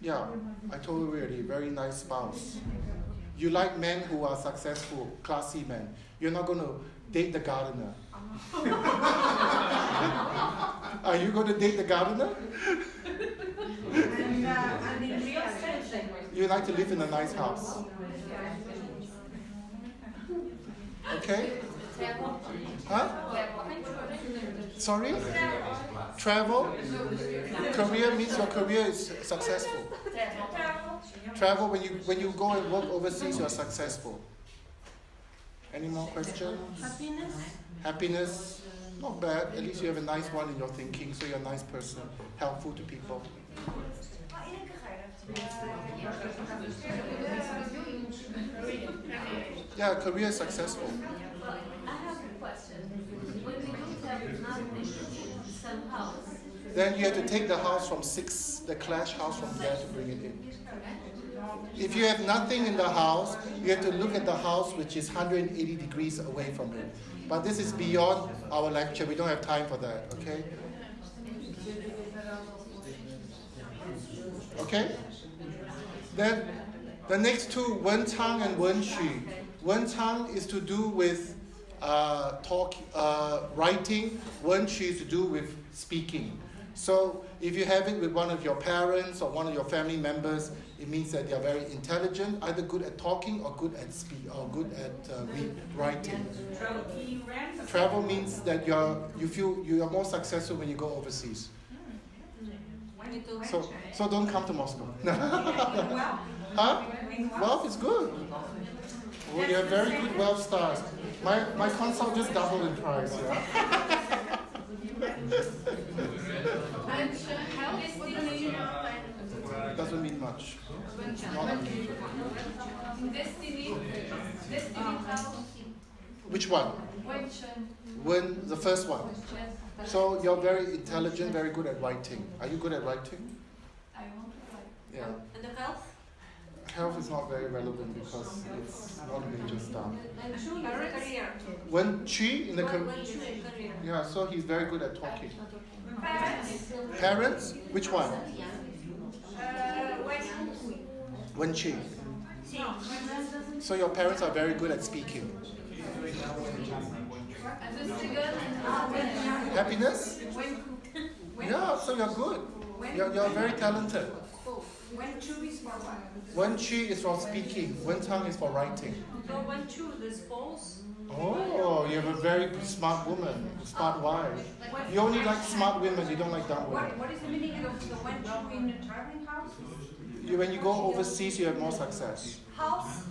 Yeah, I told you already, very nice spouse. You like men who are successful, classy men. You're not going to date the gardener. Are you going to date the gardener? And in real estate? You like to live in a nice house. Okay? Huh? Sorry? Travel? Career means your career is successful. Travel, when you go and work overseas, you're successful. Any more questions? Happiness? Not bad. At least you have a nice one in your thinking, so you're a nice person, helpful to people. Yeah, career is successful. I have a question. When we don't have nothing in some house, then you have to take the house from 6, the clash house from there to bring it in. If you have nothing in the house, you have to look at the house which is 180 degrees away from it. But this is beyond our lecture. We don't have time for that, okay? Okay? Then the next two, Wen Chang and Wen Qu. Wen Chang is to do with writing. Wen Qu is to do with speaking. So if you have it with one of your parents or one of your family members, it means that they are very intelligent, either good at talking or good at good at writing. Travel means that you feel you are more successful when you go overseas. So don't come to Moscow. Huh? Wealth is good. Well, you have very good wealth stars. My consult just doubled in price. Yeah? Doesn't mean much. Not unusual. Which one? When the first one. So you're very intelligent, very good at writing. Are you good at writing? I want to write. Yeah. And the health? Health is not very relevant because it's not a major star. Career. When Qi in the Career. yeah, so he's very good at talking. Parents? Parents? Which one? Wen Qi. So your parents are very good at speaking. Happiness? Yeah, so you're good. You're very talented. Wen Chu is for what? Wen Qi is for speaking. Wen Chang is for writing. So Wen Chu, the spouse. Oh, you have a very smart woman, smart wife. You only like smart women, you don't like dumb women. What is the meaning of the Wen Chu in the traveling house? When you go overseas, you have more success. House.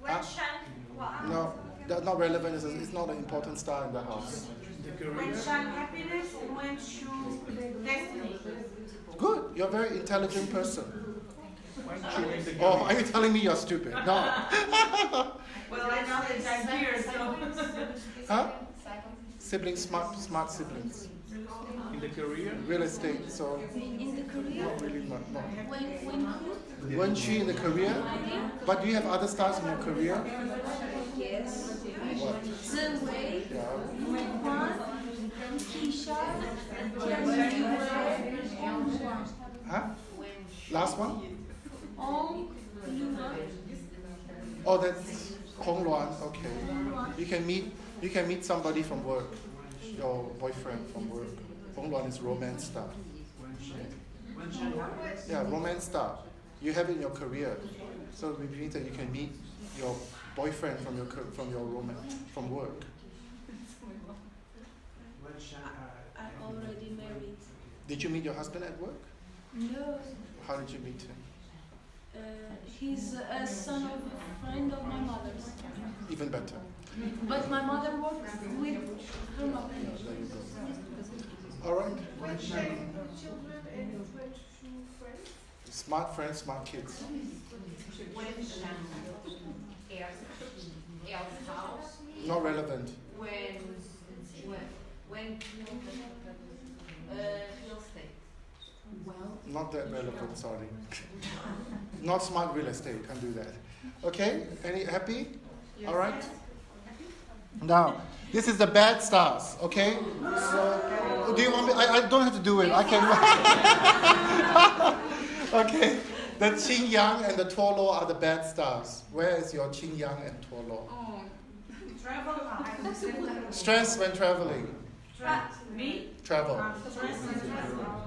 Wen Shan. No, that's not relevant. It's not an important star in the house. Wen Shan happiness and Wen Chu destiny. Good. You're a very intelligent person. Oh, are you telling me you're stupid? No. Well, I know that I'm here, so. Huh? Siblings, smart siblings. In the career? Real estate, so In the career, not really much. No. when Wen Qi in the career, but do you have other stars in your career? yes, What? Ziwei, Yeah. Yuan, Kisha, Tianyu, Huh? Last one? Ong, Yuan, Oh, that's Hong Luan. Okay. You can meet somebody from work, your boyfriend from work. Hong Luan is romance star. Yeah, romance star. You have it in your career, so it means that you can meet your boyfriend from your romance from work. I already married. Did you meet your husband at work? No, How did you meet him? he's a son of a friend of my mother's. Even better. But my mother works with her mother. There you go. All right. Smart friends, smart kids. Wen Shan. Elf house. Not relevant. When real estate. Not that relevant, sorry. Not smart real estate, can't do that. Okay, happy? All right. Now, this is the bad stars, okay? So, do you want me? I don't have to do it. I can. Okay, the Qin Yang and the Tuo are the bad stars. Where is your Qin Yang and Tuo? Oh, travel. Stress when traveling. Me? Travel. Stress and travel.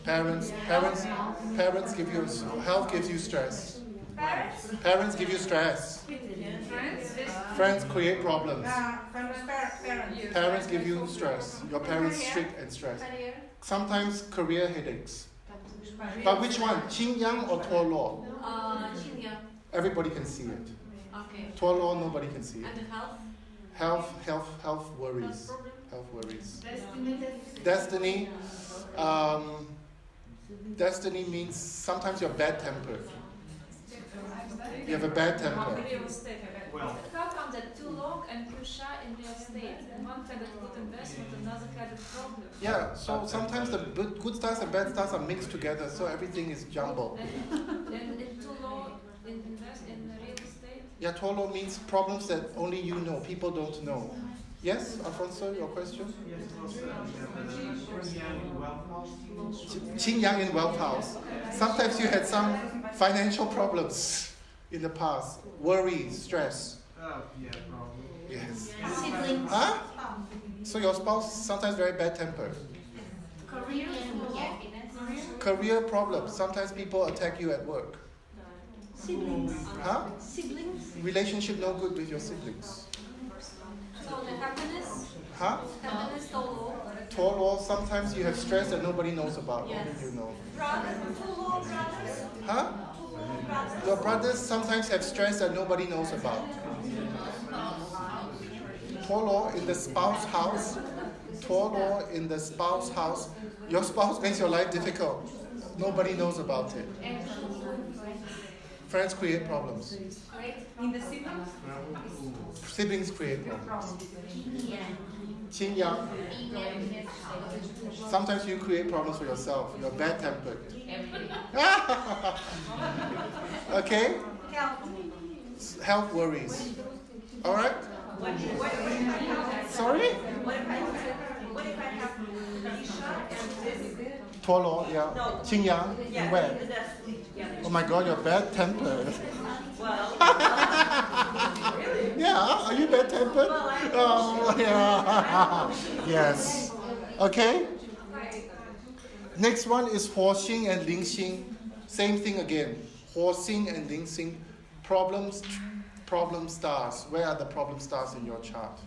Parents give you health gives you stress. Parents give you stress. Friends create problems. Parents. Parents give you stress. Your parents strict and stress. Sometimes career headaches. But which one? Qin Yang or Tuo Lo? Qin Yang. Everybody can see it. Okay. Tuo Lo, nobody can see it. And the health? Health worries. Health worries. Destiny. Destiny means sometimes you're bad tempered. You have a bad temper. How come that too low long and Kusha in real estate. One had a good investment, another had a problem. Yeah, so sometimes the good stars and bad stars are mixed together, so everything is jumbled. And too low in real estate. Yeah, Tolo means problems that only you know, people don't know. Yes, Alfonso, your question? Qin Yang in wealth house. Sometimes you had some financial problems in the past, worry, stress. Yes. Siblings. Huh? So your spouse sometimes very bad tempered. Career. Career problems. Sometimes people attack you at work. Siblings. Huh? Siblings. Relationship no good with your siblings. So the happiness, Huh? happiness total. Tolo, sometimes you have stress that nobody knows about. Yes. Only you know. Brothers, Huh? Your brothers sometimes have stress that nobody knows about. Tolo in the spouse house. Tolo in the spouse house. Your spouse makes your life difficult. Nobody knows about it. Friends create problems. in the siblings. Siblings create problems. Qin Yang. Sometimes you create problems for yourself. You're bad tempered. Okay? Health worries. Alright? Sorry? What if I have Isha and this? Tolo, yeah. Qin Yang. Yeah, Where? in the destiny. Yeah. Oh my god, you're bad tempered. Well, Yeah, are you bad tempered? Oh, yeah. Yes. Okay? Next one is Huoxing and Lingxing. Same thing again. Huoxing and Lingxing. Problem stars. Where are the problem stars in your chart?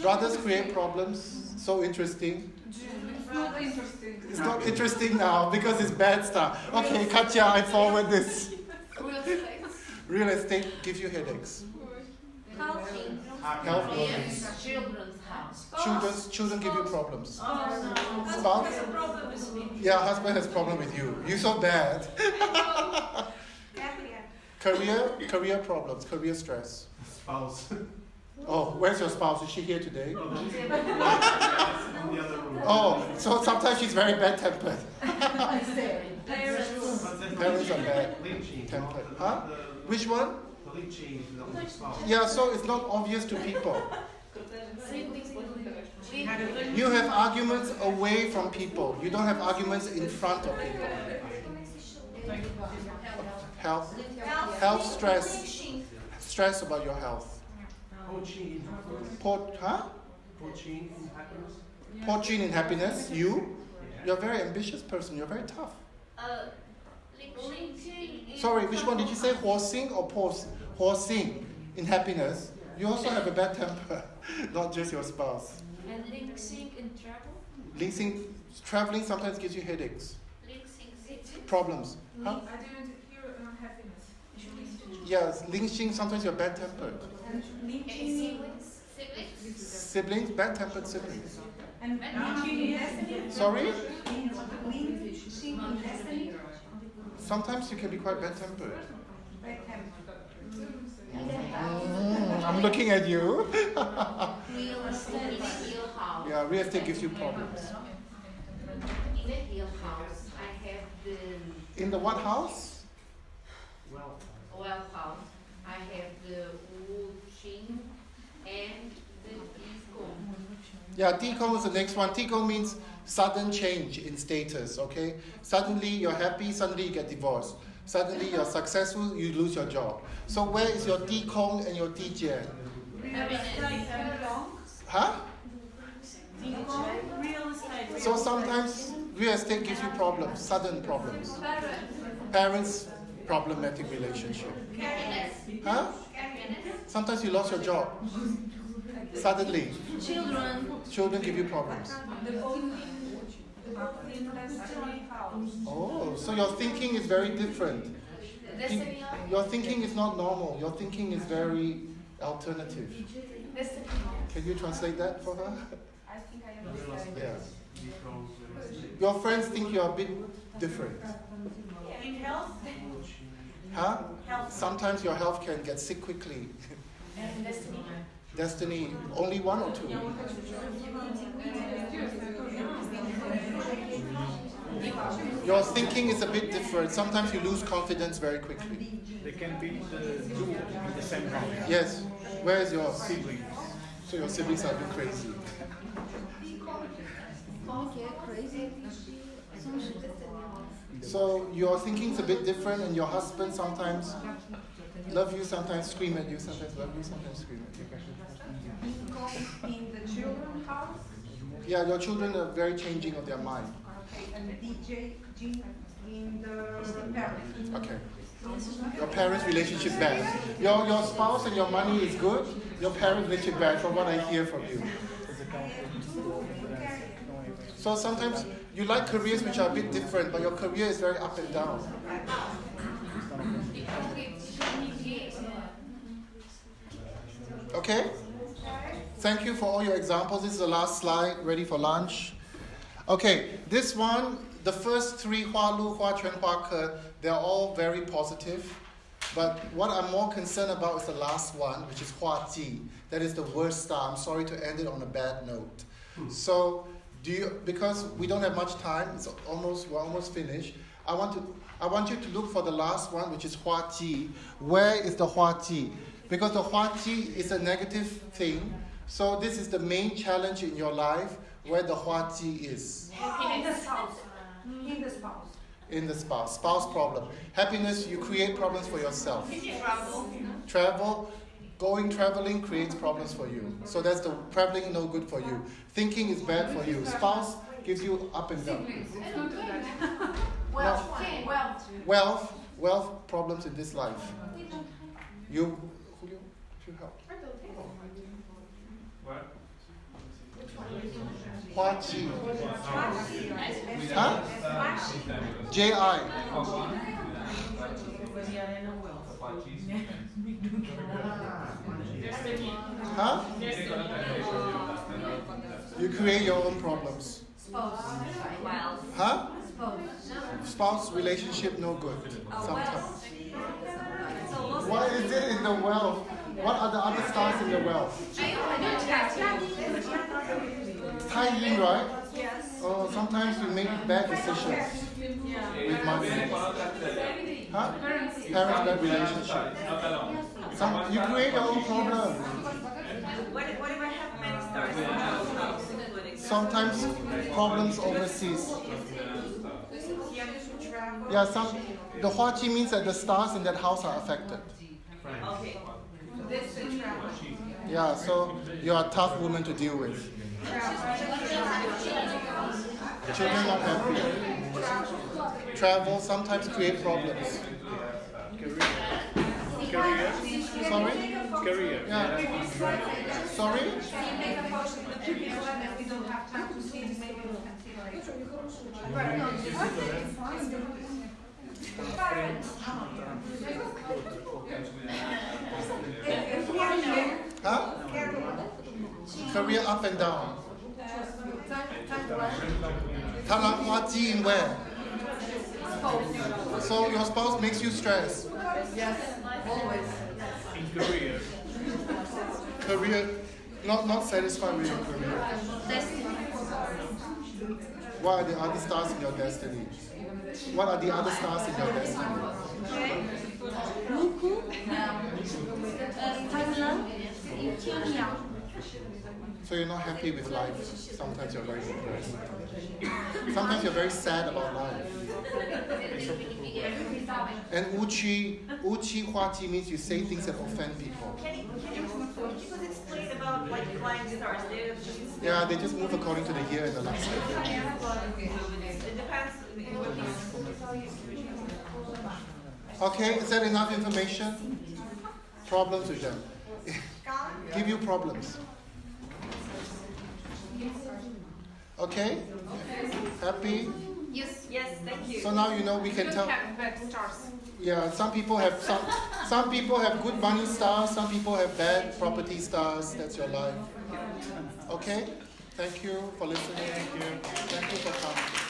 Brothers create problems. So interesting. It's not interesting. It's not interesting now because it's bad star. Okay, Katya, I forward this. Real estate gives you headaches. Health worries. Children's house. Children give you problems. Spouse? There's a problem with me. Yeah, husband has problem with you. You're so bad. Career problems, career stress. Spouse. Oh, where's your spouse? Is she here today? In the other room. Oh, so sometimes she's very bad tempered. Parents are bad tempered. Huh? Which one? Yeah, so it's not obvious to people. You have arguments away from people. You don't have arguments in front of people. Health stress. Stress about your health. Fortune in happiness. You're a very ambitious person. You're very tough. Sorry, which one did you say? Huoxing or Huoxing in happiness. You also have a bad temper, not just your spouse. And Lingxing in travel. Lingxing, traveling sometimes gives you headaches. Problems. Huh? I didn't hear happiness. Yes, Lingxing, sometimes you're bad tempered. Siblings, bad tempered siblings. And Sorry? Sometimes you can be quite bad tempered. I'm looking at you. Real estate. Yeah, real estate gives you problems. In the hill house, I have the In the what house? well house. I have the Wu Qing and the Discom. Yeah, Tico is the next one. Tico means sudden change in status, okay? Suddenly you're happy, suddenly you get divorced. Suddenly you're successful, you lose your job. So where is your Tikong and your Tijian? Huh? real estate. So sometimes real estate gives you problems, sudden problems. Parents, problematic relationship. Huh? Sometimes you lost your job. Suddenly. Children give you problems. Oh, so your thinking is very different. Your thinking is not normal. Your thinking is very alternative. Can you translate that for her? I think I understand. Yeah. Your friends think you're a bit different. In health, Huh? Health. Sometimes your health can get sick quickly. And destiny. Destiny, only one or two? Your thinking is a bit different. Sometimes you lose confidence very quickly. They can be the two in the same house. Yes. Where is your Siblings. So your siblings are a bit crazy. Okay, crazy. So your thinking is a bit different, and your husband sometimes love you, sometimes scream at you, sometimes love you, sometimes scream at you. In the children's house, Yeah, your children are very changing of their mind. okay, and DJ Jin in the parents. Okay. Your parents' relationship bad. Your spouse and your money is good. Your parents' relationship bad, from what I hear from you. So sometimes you like careers which are a bit different, but your career is very up and down. Okay? Thank you for all your examples. This is the last slide, ready for lunch. Okay, this one, the first three, Hua Lu, Hua Quan, Hua Ke, they're all very positive. But what I'm more concerned about is the last one, which is Hua Ji. That is the worst star. I'm sorry to end it on a bad note. So, because we don't have much time, we're almost finished. I want you to look for the last one, which is Hua Ji. Where is the Hua Ji? Because the Hua Ji is a negative thing. So this is the main challenge in your life, where the Hua Ji is. In the spouse. In the spouse. In the spouse problem. Happiness, you create problems for yourself. Travel, traveling creates problems for you. So that's the traveling no good for you. Thinking is bad for you. Spouse gives you up and down. Wealth problems in this life. Julio, if you help. What? Hua Ji. Huh? J-I. Huh? You create your own problems. Huh? Spouse relationship no good sometimes. What is it in the wealth? What are the other stars in the wealth? Tai Yin, right? Yes. Oh, sometimes we make bad decisions with money. Huh? Parents bad relationship. You create your own problem. What if I have many stars in the house? Sometimes problems overseas. Yeah, the Hua Qi means that the stars in that house are affected. Okay. Yeah, so you're a tough woman to deal with. Children not happy. Travel sometimes create problems. Career. Sorry? Career. Yeah. Sorry? Huh? Career up and down. Talang Hua Ji in where? So your spouse makes you stress. Yes, always. In career. Career, not satisfied with your career. What are the other stars in your destiny? What are the other stars in your destiny? So you're not happy with life. Sometimes you're very depressed. Sometimes you're very sad about life. And Uchi Hua Ji means you say things that offend people. Can you just explain about like flying stars? Yeah, they just move according to the year and the last year. It depends. Okay, is that enough information? Problems with them. Give you problems. Okay? Happy? Yes. Yes, thank you. So now you know we We can don't tell. have bad stars. Yeah, some people have good money stars, some people have bad property stars. That's your life. Okay? Thank you for listening. Thank you for coming.